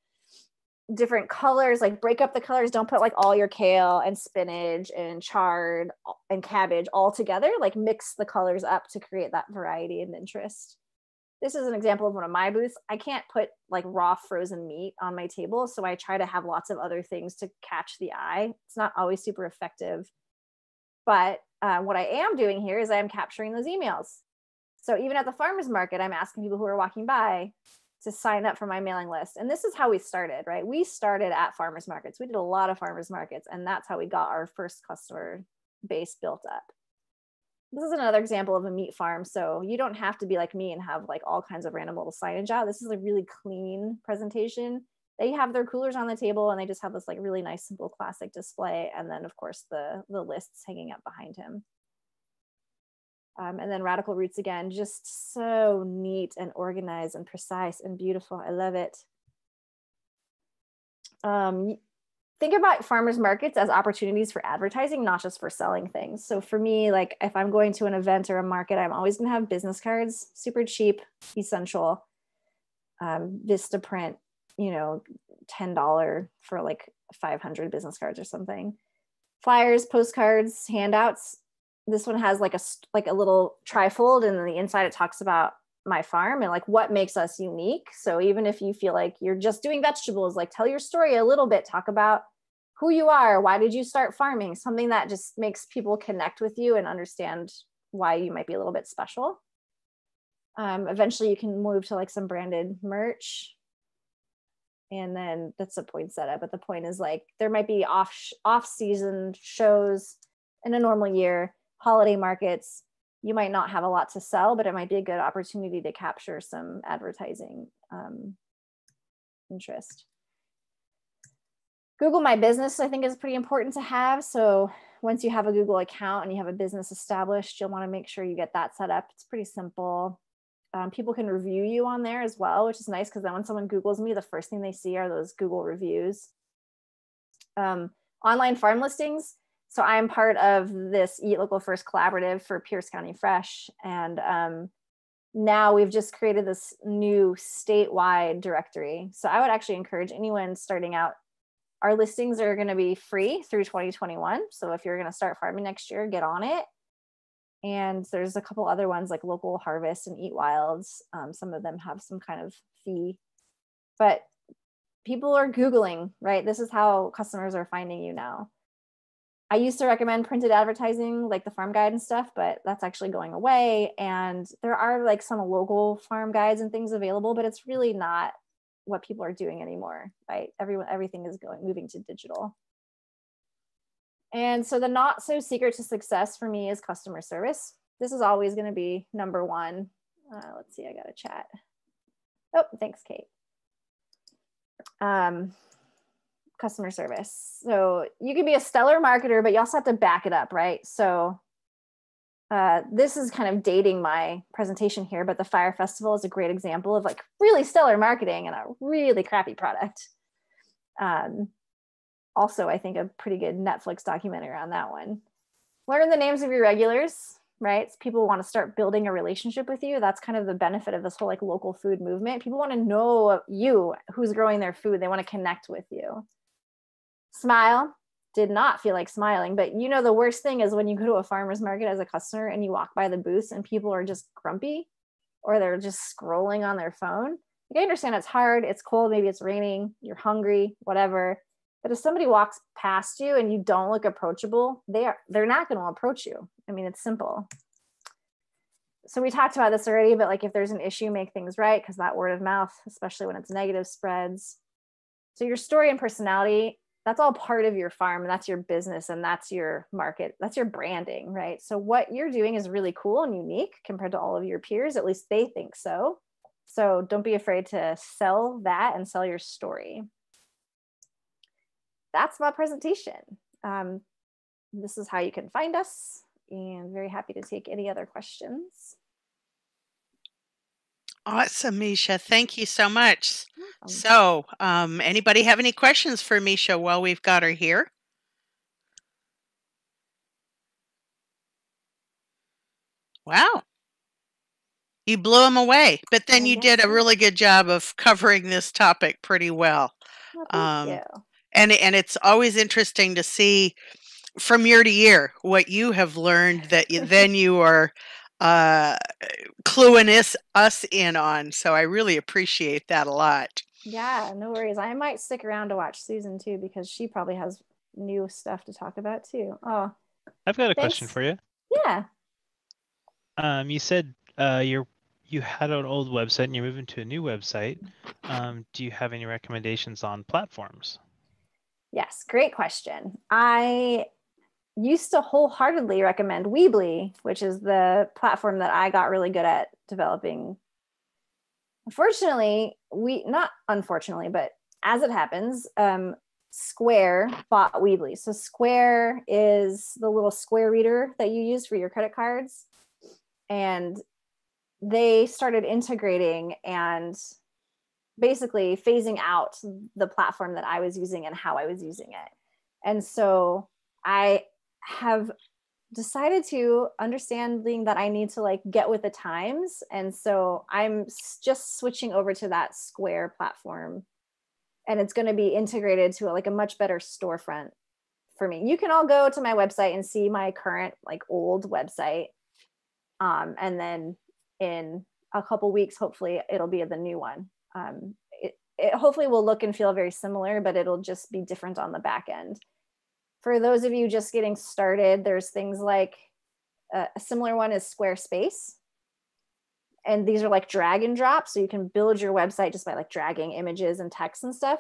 Different colors, like break up the colors. Don't put like all your kale and spinach and chard and cabbage all together. Like mix the colors up to create that variety and interest. This is an example of one of my booths. I can't put like raw frozen meat on my table, so I try to have lots of other things to catch the eye. It's not always super effective. But what I am doing here is I am capturing those emails. So even at the farmer's market, I'm asking people who are walking by to sign up for my mailing list. And this is how we started, right? We started at farmer's markets. We did a lot of farmer's markets, and that's how we got our first customer base built up. This is another example of a meat farm. So you don't have to be like me and have like all kinds of random little signage out. This is a really clean presentation. They have their coolers on the table, and they just have this like really nice, simple, classic display. And then of course the lists hanging up behind him. And then Radical Roots again, just so neat and organized and precise and beautiful. I love it. Think about farmers markets as opportunities for advertising, not just for selling things. So for me, like if I'm going to an event or a market, I'm always gonna have business cards, super cheap, essential, Vista print, you know, $10 for like 500 business cards or something. Flyers, postcards, handouts. This one has like a little trifold, and then the inside it talks about my farm and like what makes us unique. So even if you feel like you're just doing vegetables, like tell your story a little bit, talk about who you are, why did you start farming, something that just makes people connect with you and understand why you might be a little bit special. Eventually you can move to like some branded merch. And then that's the point setup. But the point is like, there might be off-season shows in a normal year, holiday markets. You might not have a lot to sell, but it might be a good opportunity to capture some advertising interest. Google My Business, I think, is pretty important to have. So once you have a Google account and you have a business established, you'll want to make sure you get that set up. It's pretty simple. People can review you on there as well, which is nice because then when someone Googles me, the first thing they see are those Google reviews. Online farm listings. So I'm part of this Eat Local First collaborative for Pierce County Fresh. And now we've just created this new statewide directory. So I would actually encourage anyone starting out. Our listings are going to be free through 2021. So if you're going to start farming next year, get on it. And there's a couple other ones like Local Harvest and Eat Wilds. Some of them have some kind of fee, but people are Googling, right? This is how customers are finding you now. I used to recommend printed advertising like the farm guide and stuff, but that's actually going away. And there are like some local farm guides and things available, but it's really not what people are doing anymore, right? Everything is moving to digital. And so the not so secret to success for me is customer service. This is always going to be number one. Let's see, I got a chat. Oh, thanks, Kate. Customer service. So you can be a stellar marketer, but you also have to back it up, right? So this is kind of dating my presentation here, but the Fire Festival is a great example of like really stellar marketing and a really crappy product. Also, I think a pretty good Netflix documentary on that one. Learn the names of your regulars, right? So people want to start building a relationship with you. That's kind of the benefit of this whole like local food movement. People want to know you, who's growing their food. They want to connect with you. Smile. Did not feel like smiling, but you know, the worst thing is when you go to a farmer's market as a customer and you walk by the booths and people are just grumpy or they're just scrolling on their phone. Like, I understand it's hard, it's cold, maybe it's raining, you're hungry, whatever. But if somebody walks past you and you don't look approachable, they're not going to approach you. I mean, it's simple. So we talked about this already, but like if there's an issue, make things right, because that word of mouth, especially when it's negative, spreads. So your story and personality, that's all part of your farm, and that's your business, and that's your market, that's your branding, right? So what you're doing is really cool and unique compared to all of your peers, at least they think so. So don't be afraid to sell that and sell your story. That's my presentation. This is how you can find us, and very happy to take any other questions. Awesome, Micha. Thank you so much. So, anybody have any questions for Micha while we've got her here? Wow. You blew them away, but then you did a really good job of covering this topic pretty well. Well, thank you. And it's always interesting to see from year to year what you have learned that then you are cluing us in on. So I really appreciate that a lot. Yeah, no worries. I might stick around to watch Susan too, because she probably has new stuff to talk about too. Oh, I've got a question for you. Yeah. You said you had an old website and you're moving to a new website. Do you have any recommendations on platforms? Yes, great question. I used to wholeheartedly recommend Weebly, which is the platform that I got really good at developing. Unfortunately, not unfortunately, but as it happens, Square bought Weebly. So Square is the little Square reader that you use for your credit cards. And they started integrating and basically phasing out the platform that I was using and how I was using it. And so I have decided to understanding that I need to like get with the times. And so I'm just switching over to that Square platform, and it's going to be integrated to like a much better storefront for me. You can all go to my website and see my current like old website. And then in a couple weeks, hopefully it'll be the new one. It hopefully will look and feel very similar, but it'll just be different on the back end. For those of you just getting started, there's things like a similar one is Squarespace. And these are like drag and drop. So you can build your website just by like dragging images and text and stuff.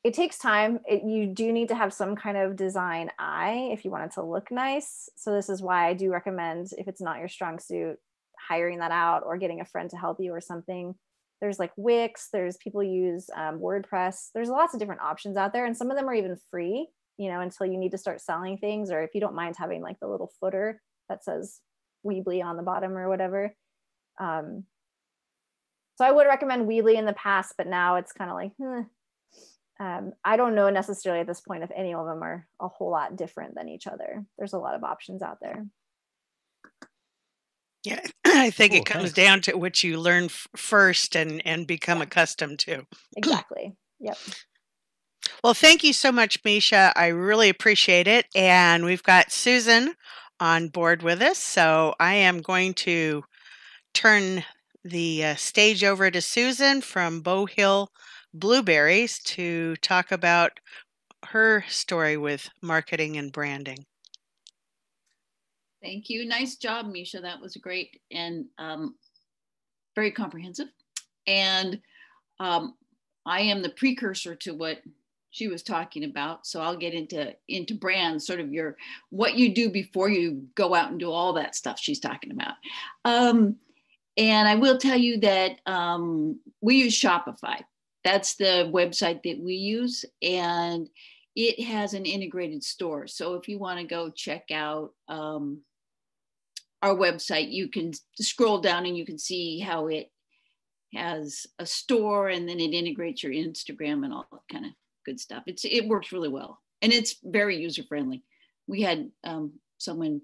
It takes time. You do need to have some kind of design eye if you want it to look nice. So this is why I do recommend, if it's not your strong suit, hiring that out or getting a friend to help you or something. There's like Wix, there's people use WordPress. There's lots of different options out there. And some of them are even free, you know, until you need to start selling things, or if you don't mind having like the little footer that says Weebly on the bottom or whatever. So I would recommend Weebly in the past, but now it's kind of like, I don't know necessarily at this point if any of them are a whole lot different than each other. There's a lot of options out there. Yeah, I think it comes down to what you learn first and become accustomed to. Exactly. Yep. Well, thank you so much, Micha. I really appreciate it. And we've got Susan on board with us. So I am going to turn the stage over to Susan from Bow Hill Blueberries to talk about her story with marketing and branding. Thank you. Nice job, Micha. That was great and very comprehensive. And I am the precursor to what she was talking about. So I'll get into brands, sort of what you do before you go out and do all that stuff she's talking about. And I will tell you that we use Shopify. That's the website that we use, and it has an integrated store. So if you want to go check out our website, you can scroll down and you can see how it has a store, and then it integrates your Instagram and all that kind of good stuff. It works really well, and it's very user friendly. We had someone,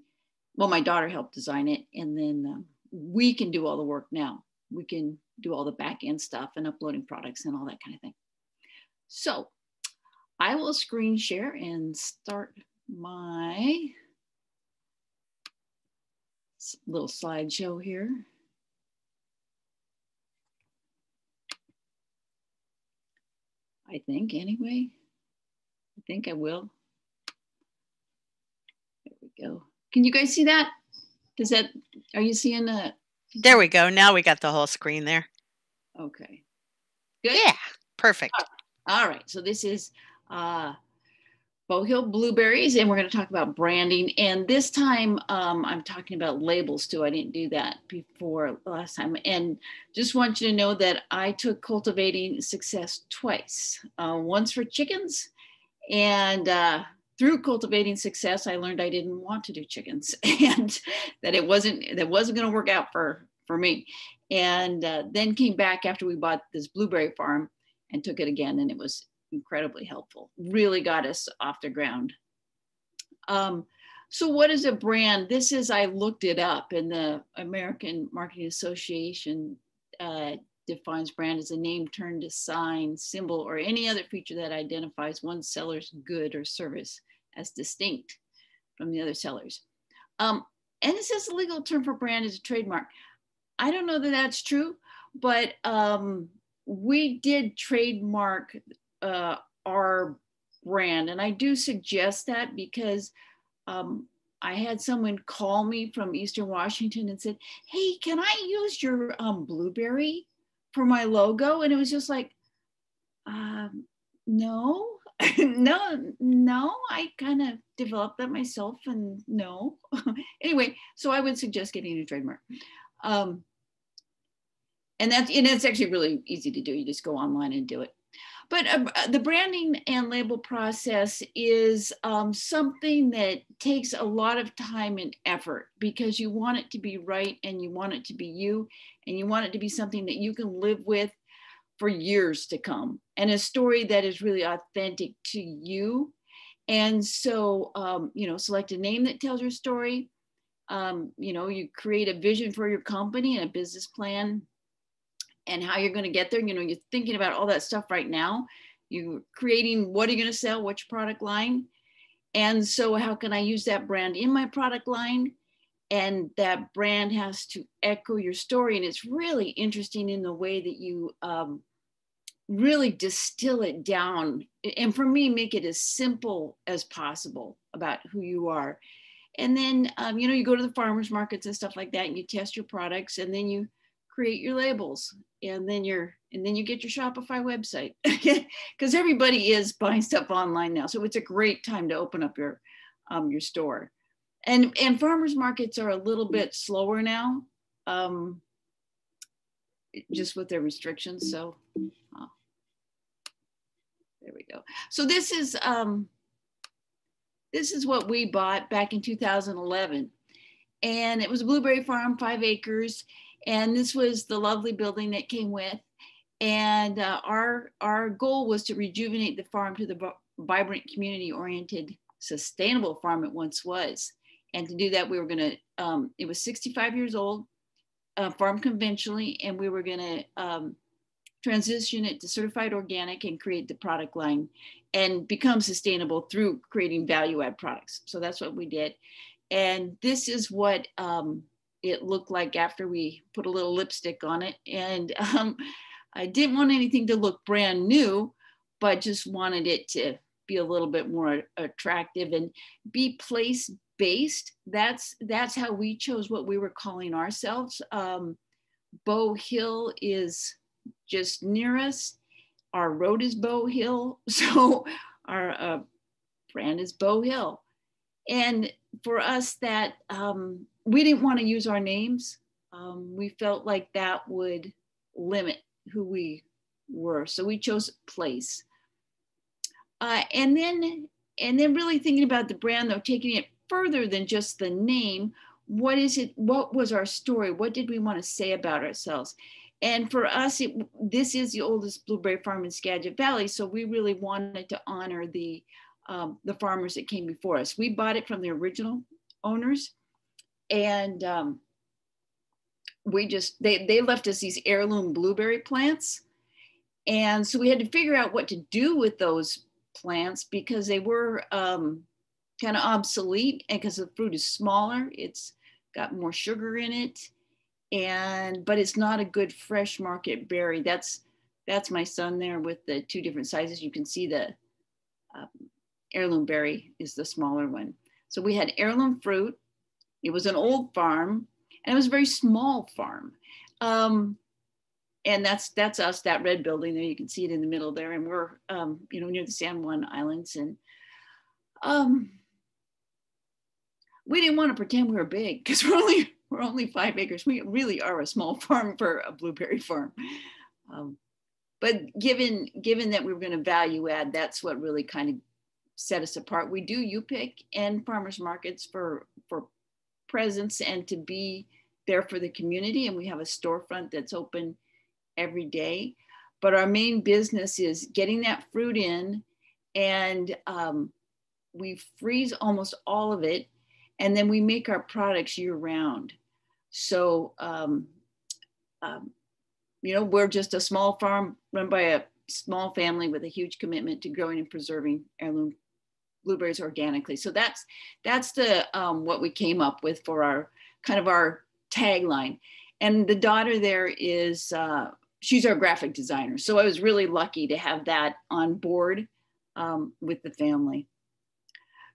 well, my daughter helped design it, and then we can do all the work now. We can do all the back end stuff and uploading products and all that kind of thing. So I will screen share and start my little slideshow here. I think anyway. I think I will. There we go. Can you guys see that? Are you seeing the? There we go. Now we got the whole screen there. Okay. Good. Yeah, perfect. All right. So this is Bow Hill Blueberries, and we're going to talk about branding. And this time I'm talking about labels too. I didn't do that before last time. And just want you to know that I took Cultivating Success twice, once for chickens, and through Cultivating Success, I learned I didn't want to do chickens, and that it wasn't going to work out for me. And then came back after we bought this blueberry farm and took it again, and it was incredibly helpful. Really got us off the ground. So what is a brand? I looked it up, and the American Marketing Association defines brand as a name, term, sign, symbol, or any other feature that identifies one seller's good or service as distinct from the other sellers. And it says the legal term for brand is a trademark. I don't know that that's true, but we did trademark our brand. And I do suggest that because I had someone call me from Eastern Washington and said, hey, can I use your blueberry for my logo? And it was just like, no, no, I kind of developed that myself, and no. Anyway, so I would suggest getting a trademark. And that's actually really easy to do. You just go online and do it. But the branding and label process is something that takes a lot of time and effort, because you want it to be right, and you want it to be you, and you want it to be something that you can live with for years to come, and a story that is really authentic to you. And so, select a name that tells your story. You create a vision for your company and a business plan, and how you're going to get there. You're thinking about all that stuff right now. You're creating, what are you going to sell? What's your product line? And so how can I use that brand in my product line? And that brand has to echo your story. And it's really interesting in the way that you really distill it down. And for me, make it as simple as possible about who you are. And then, you go to the farmers markets and stuff like that, and you test your products, and then you create your labels, and then you get your Shopify website, because everybody is buying stuff online now. So it's a great time to open up your store. And farmers markets are a little bit slower now, just with their restrictions. So there we go. So this is what we bought back in 2011, and it was a blueberry farm, 5 acres. And this was the lovely building that came with. And our goal was to rejuvenate the farm to the vibrant, community-oriented, sustainable farm it once was. And to do that, we were going to, it was 65 years old, farmed conventionally, and we were going to transition it to certified organic and create the product line and become sustainable through creating value-add products. So that's what we did. And this is what it looked like after we put a little lipstick on it. And I didn't want anything to look brand new, but just wanted it to be a little bit more attractive and be place-based. That's how we chose what we were calling ourselves. Bow Hill is just near us. Our road is Bow Hill, so our brand is Bow Hill. And for us, that we didn't want to use our names. We felt like that would limit who we were, so we chose place. And then really thinking about the brand, though, taking it further than just the name. What is it? What was our story? What did we want to say about ourselves? And for us, this is the oldest blueberry farm in Skagit Valley, so we really wanted to honor the farmers that came before us. We bought it from the original owners, and they left us these heirloom blueberry plants, and so we had to figure out what to do with those plants because they were kind of obsolete, and because the fruit is smaller, it's got more sugar in it, but it's not a good fresh market berry. That's my son there with the two different sizes. You can see the heirloom berry is the smaller one. So we had heirloom fruit. It was an old farm, and it was a very small farm. And that's us, that red building there. You can see it in the middle there. And we're, near the San Juan Islands. And we didn't want to pretend we were big because we're only 5 acres. We really are a small farm for a blueberry farm. But given that we were going to value add, that's what really kind of set us apart. We do U-Pick and farmers markets for presence and to be there for the community. And we have a storefront that's open every day. But our main business is getting that fruit in, and we freeze almost all of it. And then we make our products year round. So, we're just a small farm run by a small family with a huge commitment to growing and preserving heirloom blueberries organically. So that's the what we came up with for our tagline. And the daughter there is, she's our graphic designer. So I was really lucky to have that on board with the family.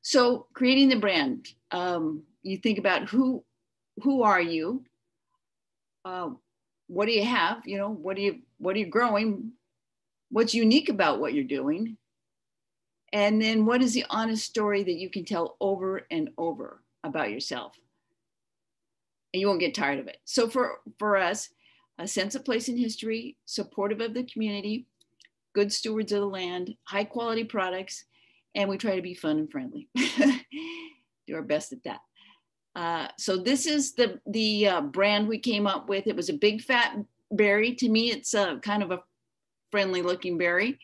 So creating the brand, you think about who are you? What do you have? What are you growing? What's unique about what you're doing? And then what is the honest story that you can tell over and over about yourself? And you won't get tired of it. So for us, a sense of place in history, supportive of the community, good stewards of the land, high quality products, and we try to be fun and friendly. Do our best at that. So this is the brand we came up with. It was a big fat berry. To me, it's kind of a friendly looking berry.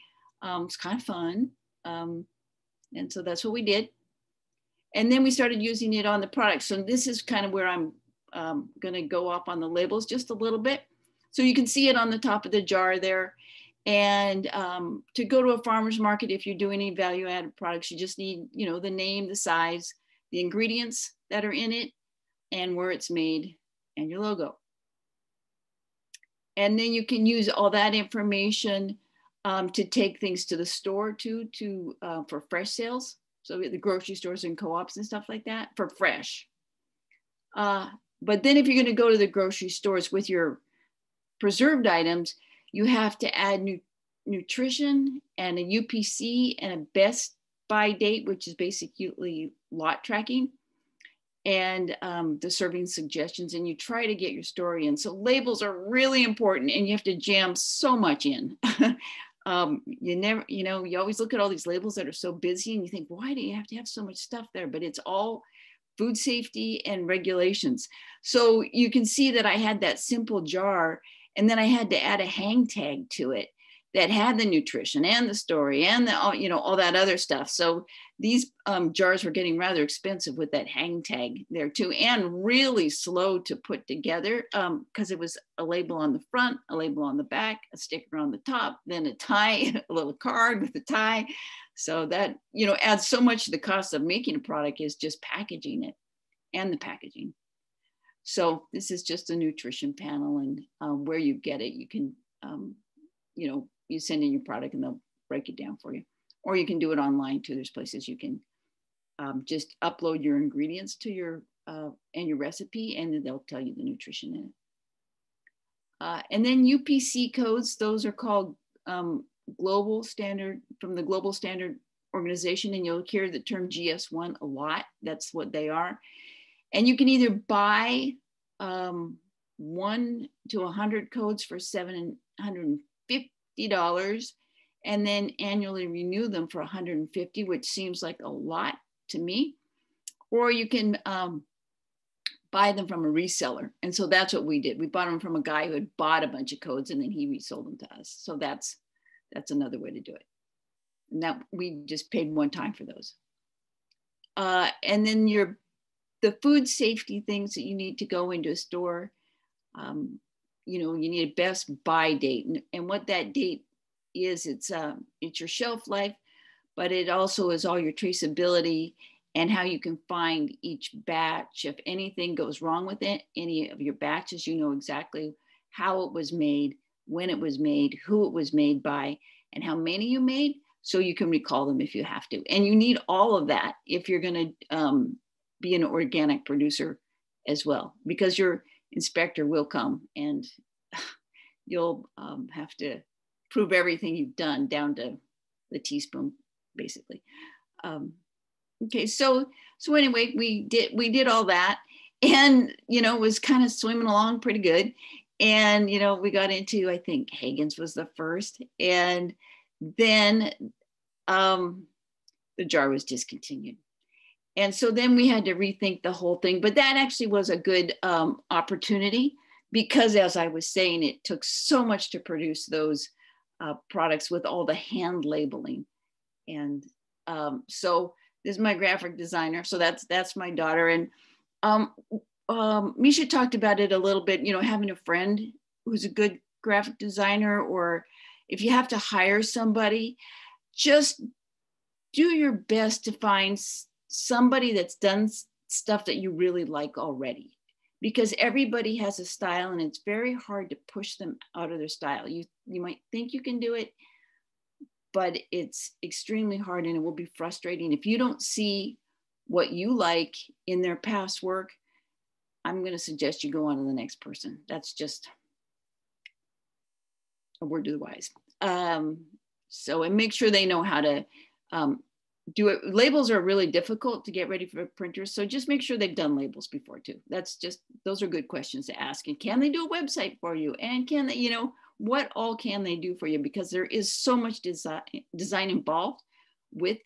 It's kind of fun. And so that's what we did. And then we started using it on the product. So this is kind of where I'm going to go up on the labels just a little bit. So you can see it on the top of the jar there. And to go to a farmer's market, if you're doing any value added products, you just need, the name, the size, the ingredients that are in it, and where it's made, and your logo. And then you can use all that information to take things to the store for fresh sales. So the grocery stores and co-ops and stuff like that for fresh. But then if you're going to go to the grocery stores with your preserved items, you have to add nutrition and a UPC and a best by date, which is basically lot tracking, and the serving suggestions, and you try to get your story in. So labels are really important, and you have to jam so much in. You always look at all these labels that are so busy and you think, why do you have to have so much stuff there? But it's all food safety and regulations. So you can see that I had that simple jar, and then I had to add a hang tag to it that had the nutrition and the story and all that other stuff. So these jars were getting rather expensive with that hang tag there too, and really slow to put together because it was a label on the front, a label on the back, a sticker on the top, then a tie, a little card with a tie. So that, adds so much to the cost of making a product is just packaging it. and the packaging. So this is just a nutrition panel, and where you get it, you can, you send in your product and they'll break it down for you. Or you can do it online too. There's places you can just upload your ingredients to your and your recipe, and then they'll tell you the nutrition in it. And then UPC codes, those are called global standard, from the Global Standard Organization, and you'll hear the term GS1 a lot. That's what they are. And you can either buy 1 to 100 codes for $750, and then annually renew them for $150, which seems like a lot to me. Or you can buy them from a reseller. And so that's what we did. We bought them from a guy who had bought a bunch of codes, and then he resold them to us. So that's another way to do it. And that we just paid one time for those. And then the food safety things that you need to go into a store, you need a best buy date. And what that date is, it's your shelf life, but it also is all your traceability and how you can find each batch. If anything goes wrong with it, any of your batches, you know exactly how it was made, when it was made, who it was made by, and how many you made, so you can recall them if you have to. And you need all of that if you're going to be an organic producer as well, because your inspector will come and you'll have to prove everything you've done down to the teaspoon, basically. Okay, so anyway, we did all that, and it was kind of swimming along pretty good. And we got into, I think Hagen's was the first, and then the jar was discontinued. And so then we had to rethink the whole thing. But that actually was a good opportunity, because as I was saying, it took so much to produce those products with all the hand labeling. And so this is my graphic designer. So that's my daughter. And Micha talked about it a little bit, having a friend who's a good graphic designer, or if you have to hire somebody, just do your best to find somebody that's done stuff that you really like already, because everybody has a style and it's very hard to push them out of their style. You might think you can do it, but it's extremely hard, and it will be frustrating if you don't see what you like in their past work. I'm going to suggest you go on to the next person. That's just a word to the wise. So, and make sure they know how to do it. Labels are really difficult to get ready for printers. So just make sure they've done labels before too. Those are good questions to ask. And can they do a website for you? And can they, what all can they do for you? Because there is so much design involved with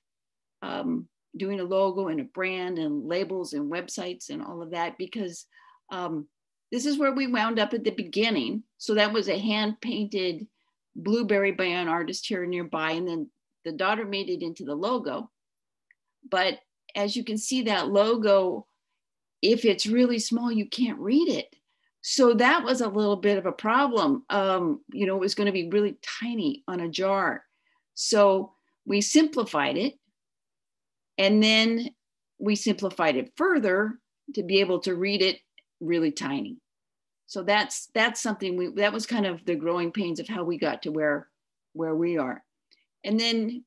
doing a logo and a brand and labels and websites and all of that, because this is where we wound up at the beginning. So that was a hand painted blueberry by an artist here nearby. And then the daughter made it into the logo. But as you can see, that logo, if it's really small, you can't read it. So that was a little bit of a problem. It was going to be really tiny on a jar. So we simplified it. And then we simplified it further to be able to read it really tiny. So that's something that was kind of the growing pains of how we got to where we are. And then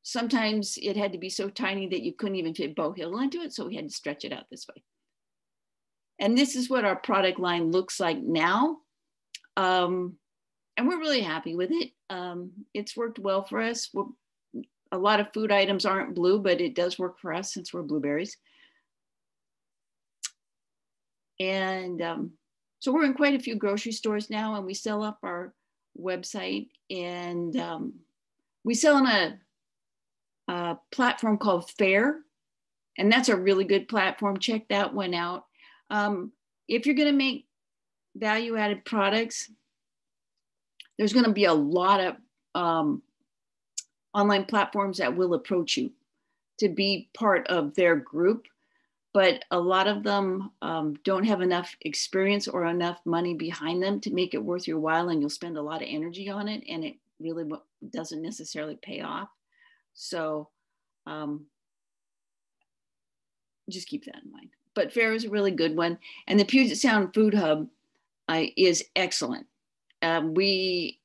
sometimes it had to be so tiny that you couldn't even fit Bow Hill into it. So we had to stretch it out this way. And this is what our product line looks like now. And we're really happy with it. It's worked well for us. A lot of food items aren't blue, but it does work for us since we're Blueberries. And so we're in quite a few grocery stores now, and we sell up our website. And we sell on a platform called Fair, and that's a really good platform. Check that one out. If you're going to make value-added products, there's going to be a lot of online platforms that will approach you to be part of their group, but a lot of them don't have enough experience or enough money behind them to make it worth your while, and you'll spend a lot of energy on it, and it really doesn't necessarily pay off. So just keep that in mind. but FAIR is a really good one. And the Puget Sound Food Hub is excellent. We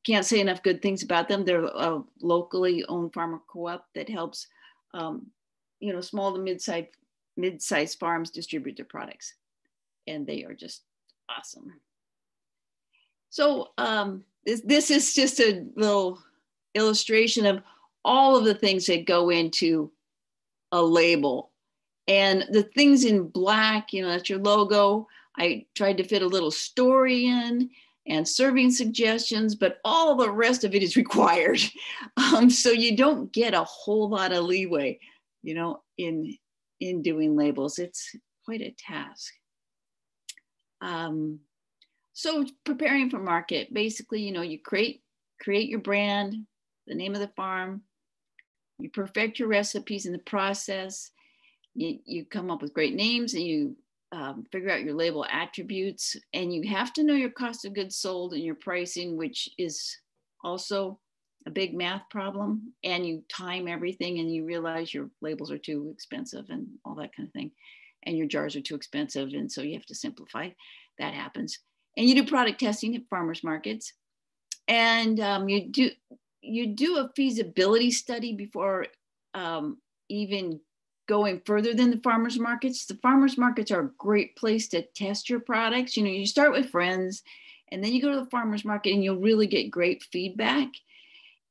can't say enough good things about them. They're a locally owned farmer co-op that helps, small to mid-sized farms distribute their products. And they are just awesome. So this is just a little illustration of all of the things that go into a label. And the things in black, that's your logo. I tried to fit a little story in and serving suggestions, but all the rest of it is required. So you don't get a whole lot of leeway, in doing labels. It's quite a task. So preparing for market, basically, you create your brand, the name of the farm, you perfect your recipes in the process, you come up with great names, and you figure out your label attributes, and you have to know your cost of goods sold and your pricing, which is also a big math problem. And you time everything, and you realize your labels are too expensive and all that kind of thing, and your jars are too expensive, and so you have to simplify. That happens. And you do product testing at farmers markets, and you do a feasibility study before even going further than the farmers markets. The farmers markets are a great place to test your products. You start with friends, and then you go to the farmers market, and you'll really get great feedback.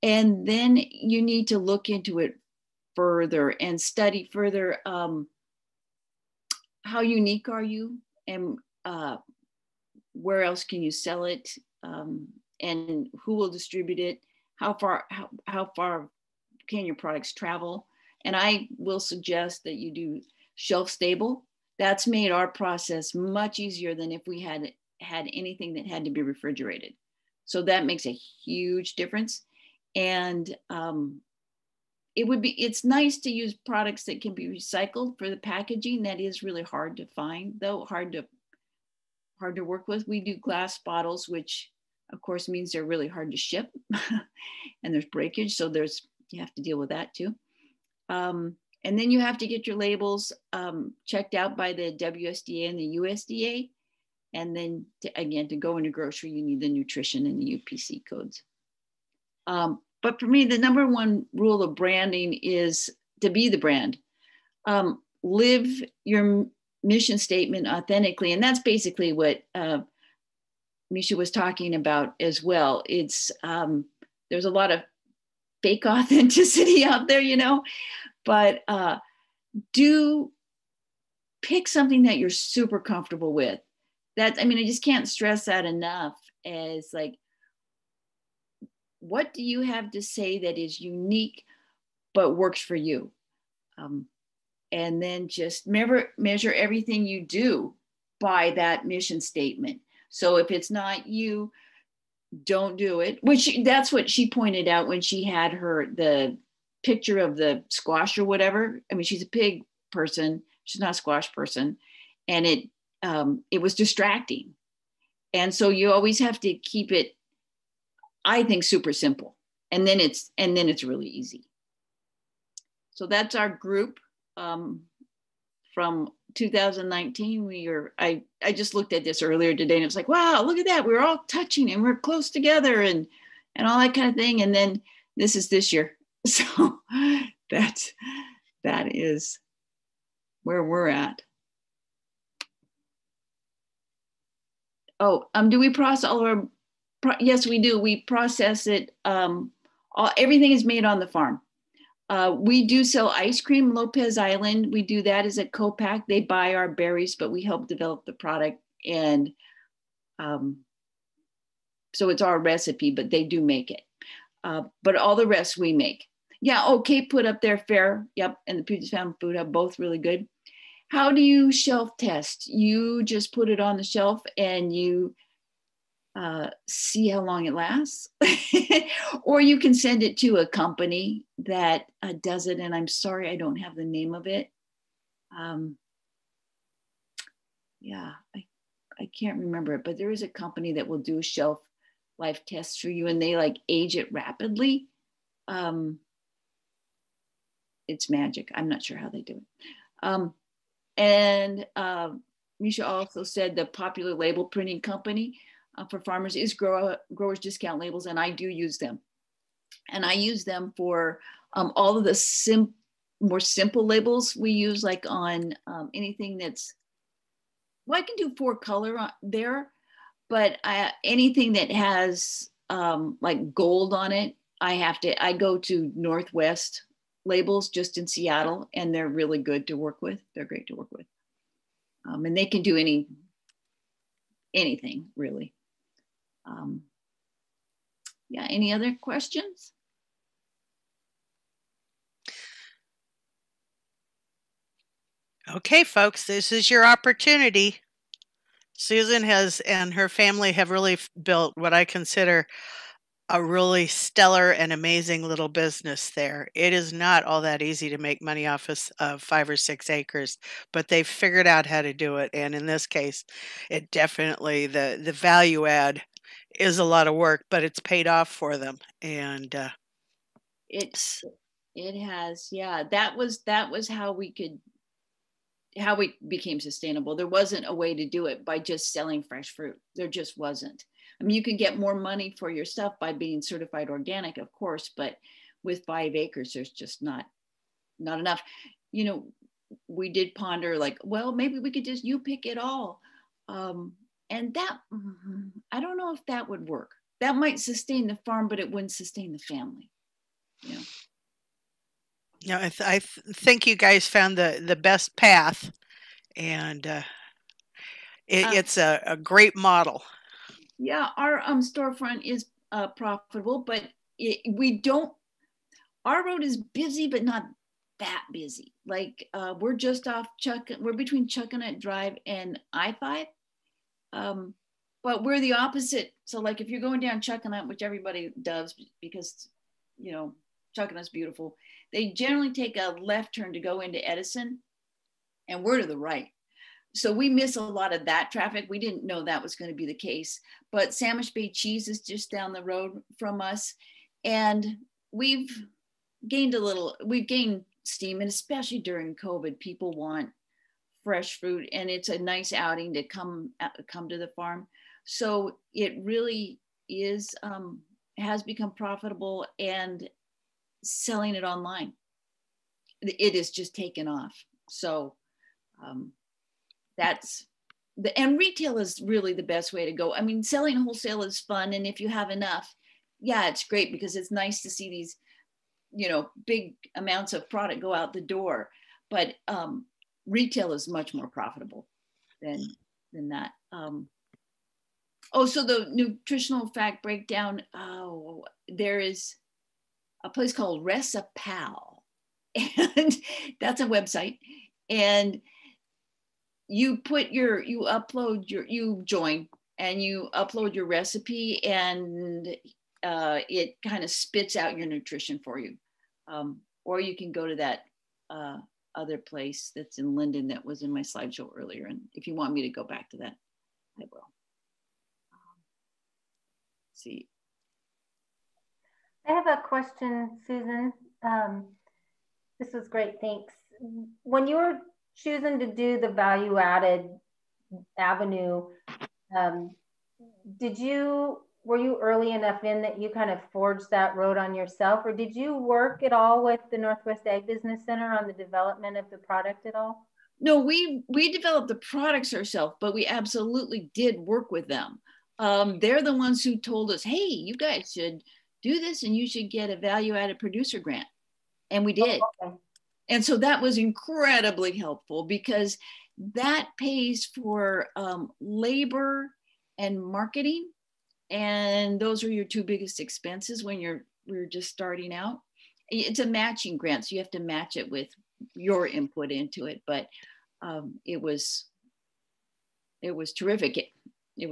And then you need to look into it further and study further. How unique are you, and where else can you sell it, and who will distribute it? How far can your products travel? And I will suggest that you do shelf stable. That's made our process much easier than if we had anything that had to be refrigerated. So that makes a huge difference. And it's nice to use products that can be recycled for the packaging. That is really hard to find, though, hard to work with. We do glass bottles, which of course means they're really hard to ship and there's breakage. So you have to deal with that too. And then you have to get your labels checked out by the WSDA and the USDA. And then to go into grocery, you need the nutrition and the UPC codes. But for me, the number one rule of branding is to be the brand. Live your mission statement authentically. And that's basically what Micha was talking about as well. It's there's a lot of fake authenticity out there, but do pick something that you're super comfortable with. I just can't stress that enough, as like, what do you have to say that is unique but works for you? And then just measure everything you do by that mission statement. So if it's not you, don't do it. That's what she pointed out when she had the picture of the squash or whatever. She's a pig person. She's not a squash person. And it was distracting. And so you always have to keep it, I think, super simple. And then it's really easy. So that's our group. From 2019, I just looked at this earlier today, and it was like, wow, look at that. We're all touching and we're close together and all that kind of thing. And then this is this year. So that is where we're at. Oh, do we process all of our, yes, we do. We process it. Everything is made on the farm. We do sell ice cream, Lopez Island. We do that as a co-pack. They buy our berries, but we help develop the product. And so it's our recipe, but they do make it. But all the rest we make. Yeah, okay, put up there, FAIR. Yep, and the Puget Sound Food Hub, both really good. How do you shelf test? You just put it on the shelf and you see how long it lasts. Or you can send it to a company that does it. And I'm sorry, I don't have the name of it. Yeah, I can't remember it, but there is a company that will do a shelf life test for you, and they age it rapidly. It's magic. I'm not sure how they do it. And Micha also said the popular label printing company for farmers is Growers Discount Labels, and I do use them. And I use them for all of the more simple labels we use, like on anything that's, well, I can do 4-color there, but anything that has like gold on it, I go to Northwest labels just in Seattle, and they're really good to work with. They're great to work with. And they can do anything really. Yeah, any other questions? Okay, folks, this is your opportunity. Susan and her family have really built what I consider a really stellar and amazing little business there. It is not all that easy to make money off of 5 or 6 acres, but they've figured out how to do it. And in this case, it definitely, the value add is a lot of work, but it's paid off for them. And it has, yeah. That was how we became sustainable. There wasn't a way to do it by just selling fresh fruit. There just wasn't. I mean, you can get more money for your stuff by being certified organic, of course, but with 5 acres, there's just not enough. You know, we did ponder like, well, maybe we could just, you pick it all. And that, I don't know if that would work. That might sustain the farm, but it wouldn't sustain the family. You know? Yeah, I think you guys found the best path, and it's a great model. Yeah, our storefront is profitable, but our road is busy, but not that busy. Like we're just off we're between Chuckanut Drive and I-5, but we're the opposite. So like if you're going down Chuckanut, which everybody does because, you know, Chuckanut's beautiful, they generally take a left turn to go into Edison, and we're to the right. So we miss a lot of that traffic. We didn't know that was going to be the case, but Sandwich Bay Cheese is just down the road from us. And we've gained steam, and especially during COVID, people want fresh fruit, and it's a nice outing to come to the farm. So it really is, has become profitable, and selling it online, it is just taken off. So, and retail is really the best way to go. I mean, selling wholesale is fun. And if you have enough, yeah, it's great because it's nice to see these, you know, big amounts of product go out the door. But retail is much more profitable than that. So the nutritional fact breakdown, there is a place called Recipal, and that's a website. And you join and you upload your recipe, and it kind of spits out your nutrition for you. Or you can go to that other place that's in Linden that was in my slideshow earlier. And if you want me to go back to that, I will. See. I have a question, Susan. This was great, thanks. When you were choosing to do the value-added avenue, were you early enough in that you kind of forged that road on yourself, or did you work at all with the Northwest Ag Business Center on the development of the product at all? No, we developed the products ourselves, but we absolutely did work with them. They're the ones who told us, hey, you guys should do this and you should get a value-added producer grant. And we did. Oh, okay. And so that was incredibly helpful because that pays for labor and marketing. And those are your 2 biggest expenses when we're just starting out. It's a matching grant, so you have to match it with your input into it. But it was terrific. It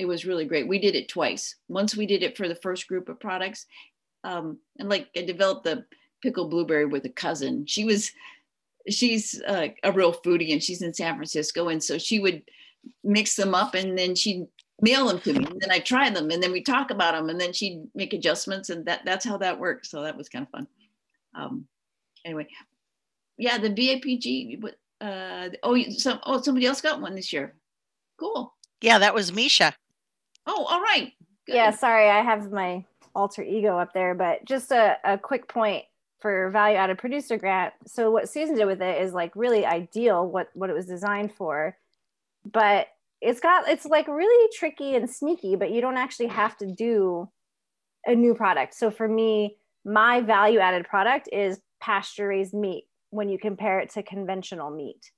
was really great. We did it twice. Once we did it for the first group of products, and like I developed the pickled blueberry with a cousin. She's a real foodie, and she's in San Francisco, and so she would mix them up and then she'd mail them to me, and then I try them, and then we talk about them, and then she'd make adjustments, and that's how that works. So that was kind of fun. Anyway, yeah, the VAPG, somebody else got one this year. Cool. Yeah, that was Micha. Oh, all right. Good. Yeah, sorry, I have my alter ego up there, but just a quick point for value added producer grant. So what Susan did with it is like really ideal what it was designed for, but it's like really tricky and sneaky, but you don't actually have to do a new product. So for me, my value added product is pasture raised meat when you compare it to conventional meat.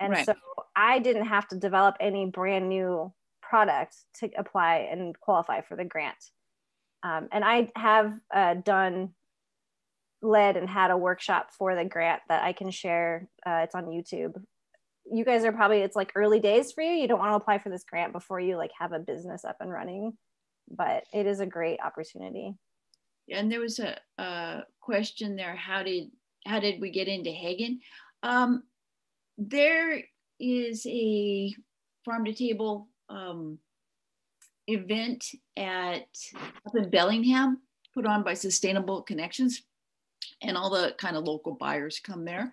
And right. So I didn't have to develop any brand new product to apply and qualify for the grant. And I have led and had a workshop for the grant that I can share. It's on YouTube. You guys are probably, it's like early days for you. You don't want to apply for this grant before you like have a business up and running, but it is a great opportunity. And there was a question there. How did we get into Hagen? There is a farm to table event up in Bellingham put on by Sustainable Connections, and all the kind of local buyers come there.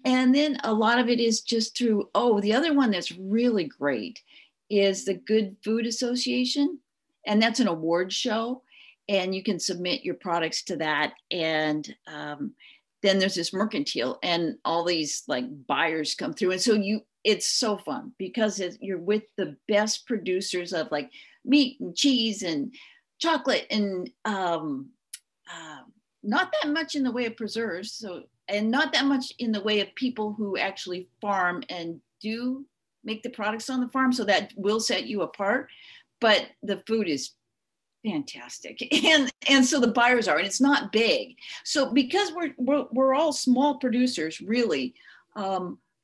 And then a lot of it is just through, the other one that's really great is the Good Food Association. And that's an award show. And you can submit your products to that. And then there's this mercantile and all these like buyers come through. And so it's so fun because you're with the best producers of like meat and cheese and chocolate and not that much in the way of preserves. So, and not that much in the way of people who actually farm and do make the products on the farm. So that will set you apart, but the food is fantastic. And so the buyers are, and it's not big. So because we're all small producers, really,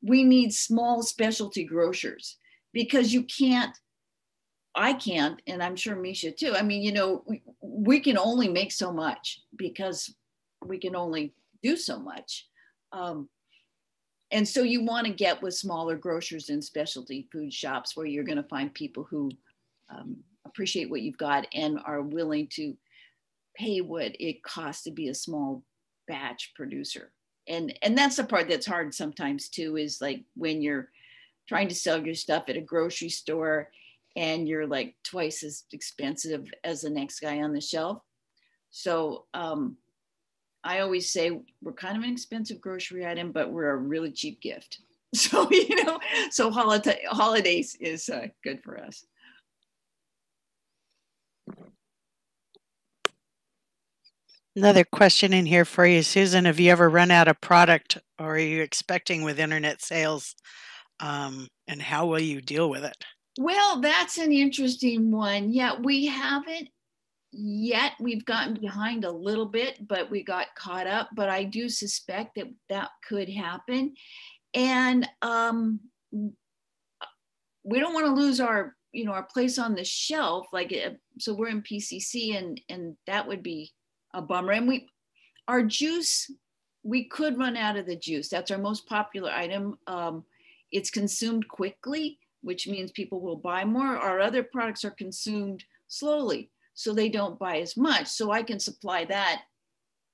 we need small specialty grocers because I can't, and I'm sure Micha too. I mean, we can only make so much because we can only do so much. And so you want to get with smaller grocers and specialty food shops where you're going to find people who appreciate what you've got and are willing to pay what it costs to be a small batch producer. And that's the part that's hard sometimes too, is like when you're trying to sell your stuff at a grocery store and you're like twice as expensive as the next guy on the shelf. So I always say we're kind of an expensive grocery item, but we're a really cheap gift. So, so holidays is good for us. Another question in here for you, Susan. Have you ever run out of product, or are you expecting with internet sales? And how will you deal with it? Well, that's an interesting one. Yeah, we haven't yet. We've gotten behind a little bit, but we got caught up. But I do suspect that could happen. And we don't want to lose our place on the shelf. So we're in PCC, and that would be a bummer. And our juice, we could run out of the juice. That's our most popular item. It's consumed quickly, which means people will buy more. Our other products are consumed slowly, so they don't buy as much. So I can supply that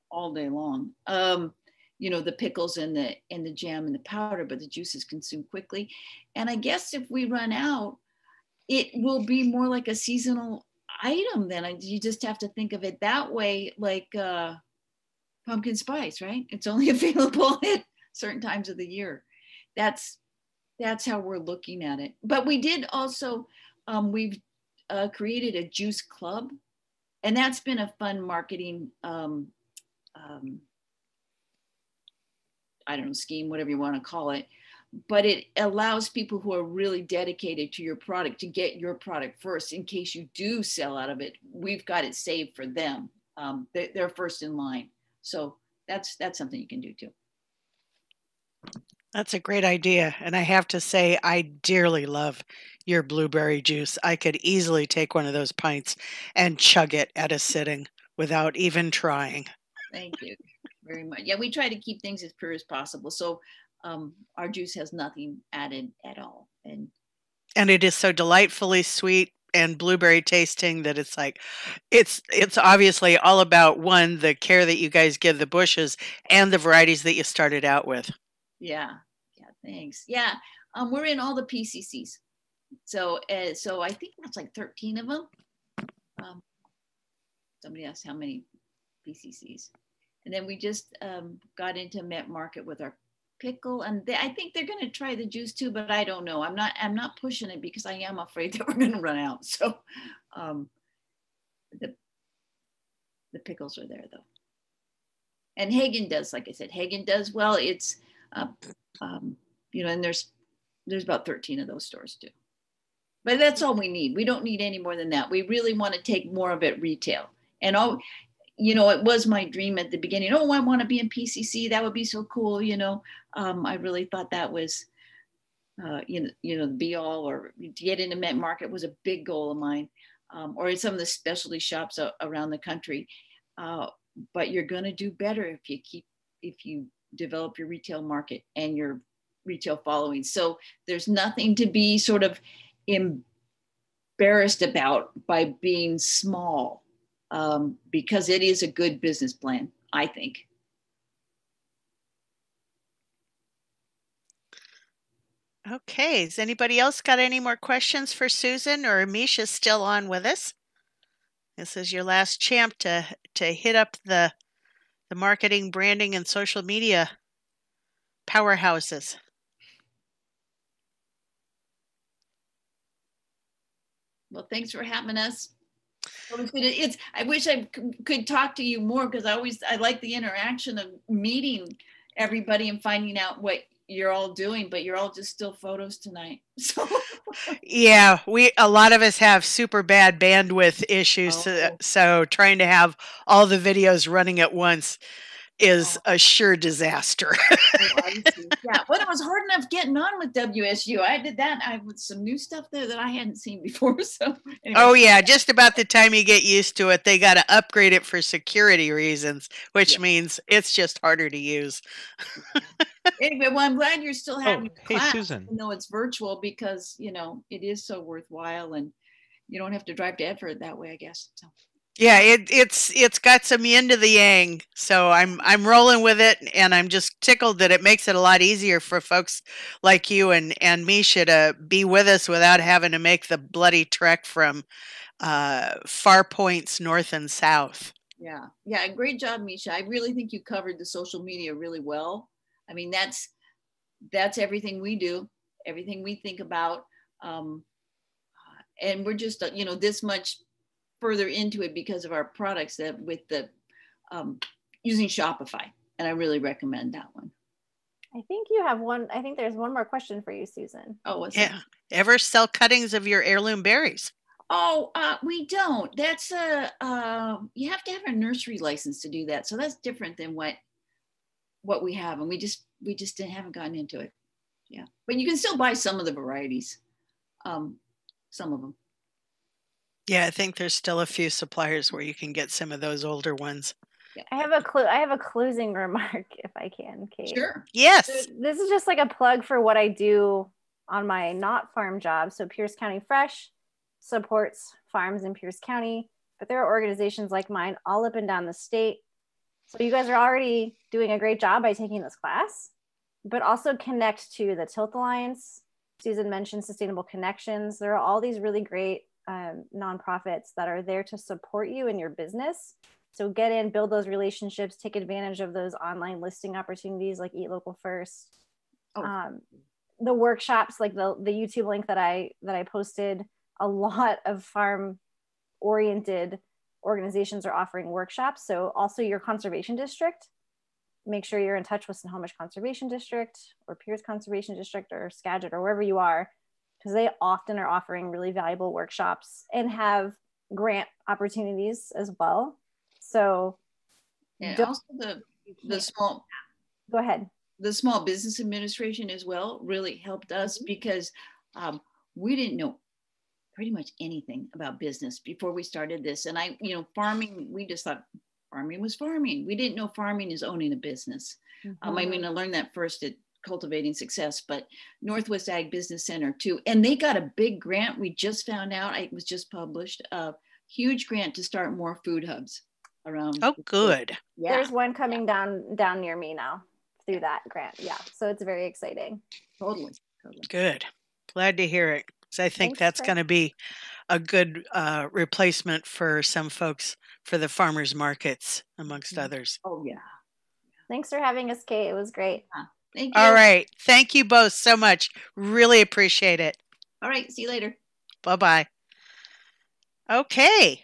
all day long. The pickles and the jam and the powder, but the juice is consumed quickly. And I guess if we run out, it will be more like a seasonal item then. You just have to think of it that way, like pumpkin spice, right? It's only available at certain times of the year. That's how we're looking at it. But we did also, we've created a juice club, and that's been a fun marketing scheme, whatever you want to call it. But it allows people who are really dedicated to your product to get your product first in case you do sell out of it. We've got it saved for them. They're first in line. So that's something you can do too. That's a great idea. And I have to say, I dearly love your blueberry juice. I could easily take one of those pints and chug it at a sitting without even trying. Thank you very much. Yeah, we try to keep things as pure as possible. So our juice has nothing added at all. And it is so delightfully sweet and blueberry tasting that it's like, it's obviously all about, one, the care that you guys give the bushes and the varieties that you started out with. Yeah, Thanks. Yeah, we're in all the PCCs. So I think that's like 13 of them. Somebody asked how many PCCs. And then we just got into Met Market with our pickle, and I think they're going to try the juice too, but I don't know. I'm not pushing it because I am afraid that we're going to run out. So the pickles are there though. And Hagen does, like I said, Hagen does well. It's and there's about 13 of those stores too. But that's all we need. We don't need any more than that. We really want to take more of it retail. And it was my dream at the beginning. Oh, I want to be in PCC. That would be so cool. I really thought that was, the be all, or to get into Met Market was a big goal of mine, or some of the specialty shops around the country. But you're going to do better if you develop your retail market and your retail following. So there's nothing to be sort of embarrassed about by being small, because it is a good business plan, I think. Okay, has anybody else got any more questions for Susan, or Misha's still on with us? This is your last chance to hit up the marketing, branding, and social media powerhouses. Well, thanks for having us. I wish I could talk to you more, because I like the interaction of meeting everybody and finding out what you're all doing, but you're all just still photos tonight. So yeah, a lot of us have super bad bandwidth issues, so trying to have all the videos running at once is a sure disaster. Yeah, well, it was hard enough getting on with WSU. I did that. I with some new stuff there that I hadn't seen before. So anyway. Oh yeah, just about the time you get used to it, they got to upgrade it for security reasons, which means it's just harder to use. Anyway, well, I'm glad you're still having class, Susan. even though it's virtual, because it is so worthwhile, and you don't have to drive to Edford that way, I guess. So. Yeah, it's got some yin to the yang, so I'm rolling with it, and I'm just tickled that it makes it a lot easier for folks like you and Misha to be with us without having to make the bloody trek from far points north and south. Yeah, great job, Micha. I really think you covered the social media really well. I mean, that's everything we do, everything we think about, and we're just this much further into it because of our products, that with the using Shopify, and I really recommend that one. I think there's one more question for you, Susan. Oh, what's that? Ever sell cuttings of your heirloom berries? Oh, we don't. That's you have to have a nursery license to do that, so that's different than what we have, and we just haven't gotten into it. Yeah, but you can still buy some of the varieties, some of them. Yeah, I think there's still a few suppliers where you can get some of those older ones. Yeah. I have a closing remark, if I can, Kate. Sure. Yes. So this is just like a plug for what I do on my not farm job. So Pierce County Fresh supports farms in Pierce County, but there are organizations like mine all up and down the state. So you guys are already doing a great job by taking this class, but also connect to the Tilt Alliance. Susan mentioned Sustainable Connections. There are all these really great nonprofits that are there to support you in your business. So get in, build those relationships, take advantage of those online listing opportunities like Eat Local First. The workshops, like the YouTube link that I posted, a lot of farm oriented organizations are offering workshops. So also your conservation district, make sure you're in touch with Snohomish Conservation District or Pierce Conservation District or Skagit or wherever you are, because they often are offering really valuable workshops and have grant opportunities as well. So also the small, go ahead. The Small Business Administration as well really helped us, because we didn't know pretty much anything about business before we started this. And farming, we just thought farming was farming. We didn't know farming is owning a business. I learned that first at Cultivating Success, but Northwest Ag Business Center too. And they got a big grant. We just found out, it was just published, a huge grant to start more food hubs around. Oh, good. Yeah. There's one coming down near me now through that grant. Yeah. So it's very exciting. Totally. Good. Glad to hear it. So I think Thanks that's for- going to be a good replacement for some folks for the farmers markets, amongst others. Oh, yeah. Thanks for having us, Kate. It was great. Thank you. All right. Thank you both so much. Really appreciate it. All right. See you later. Bye-bye. Okay.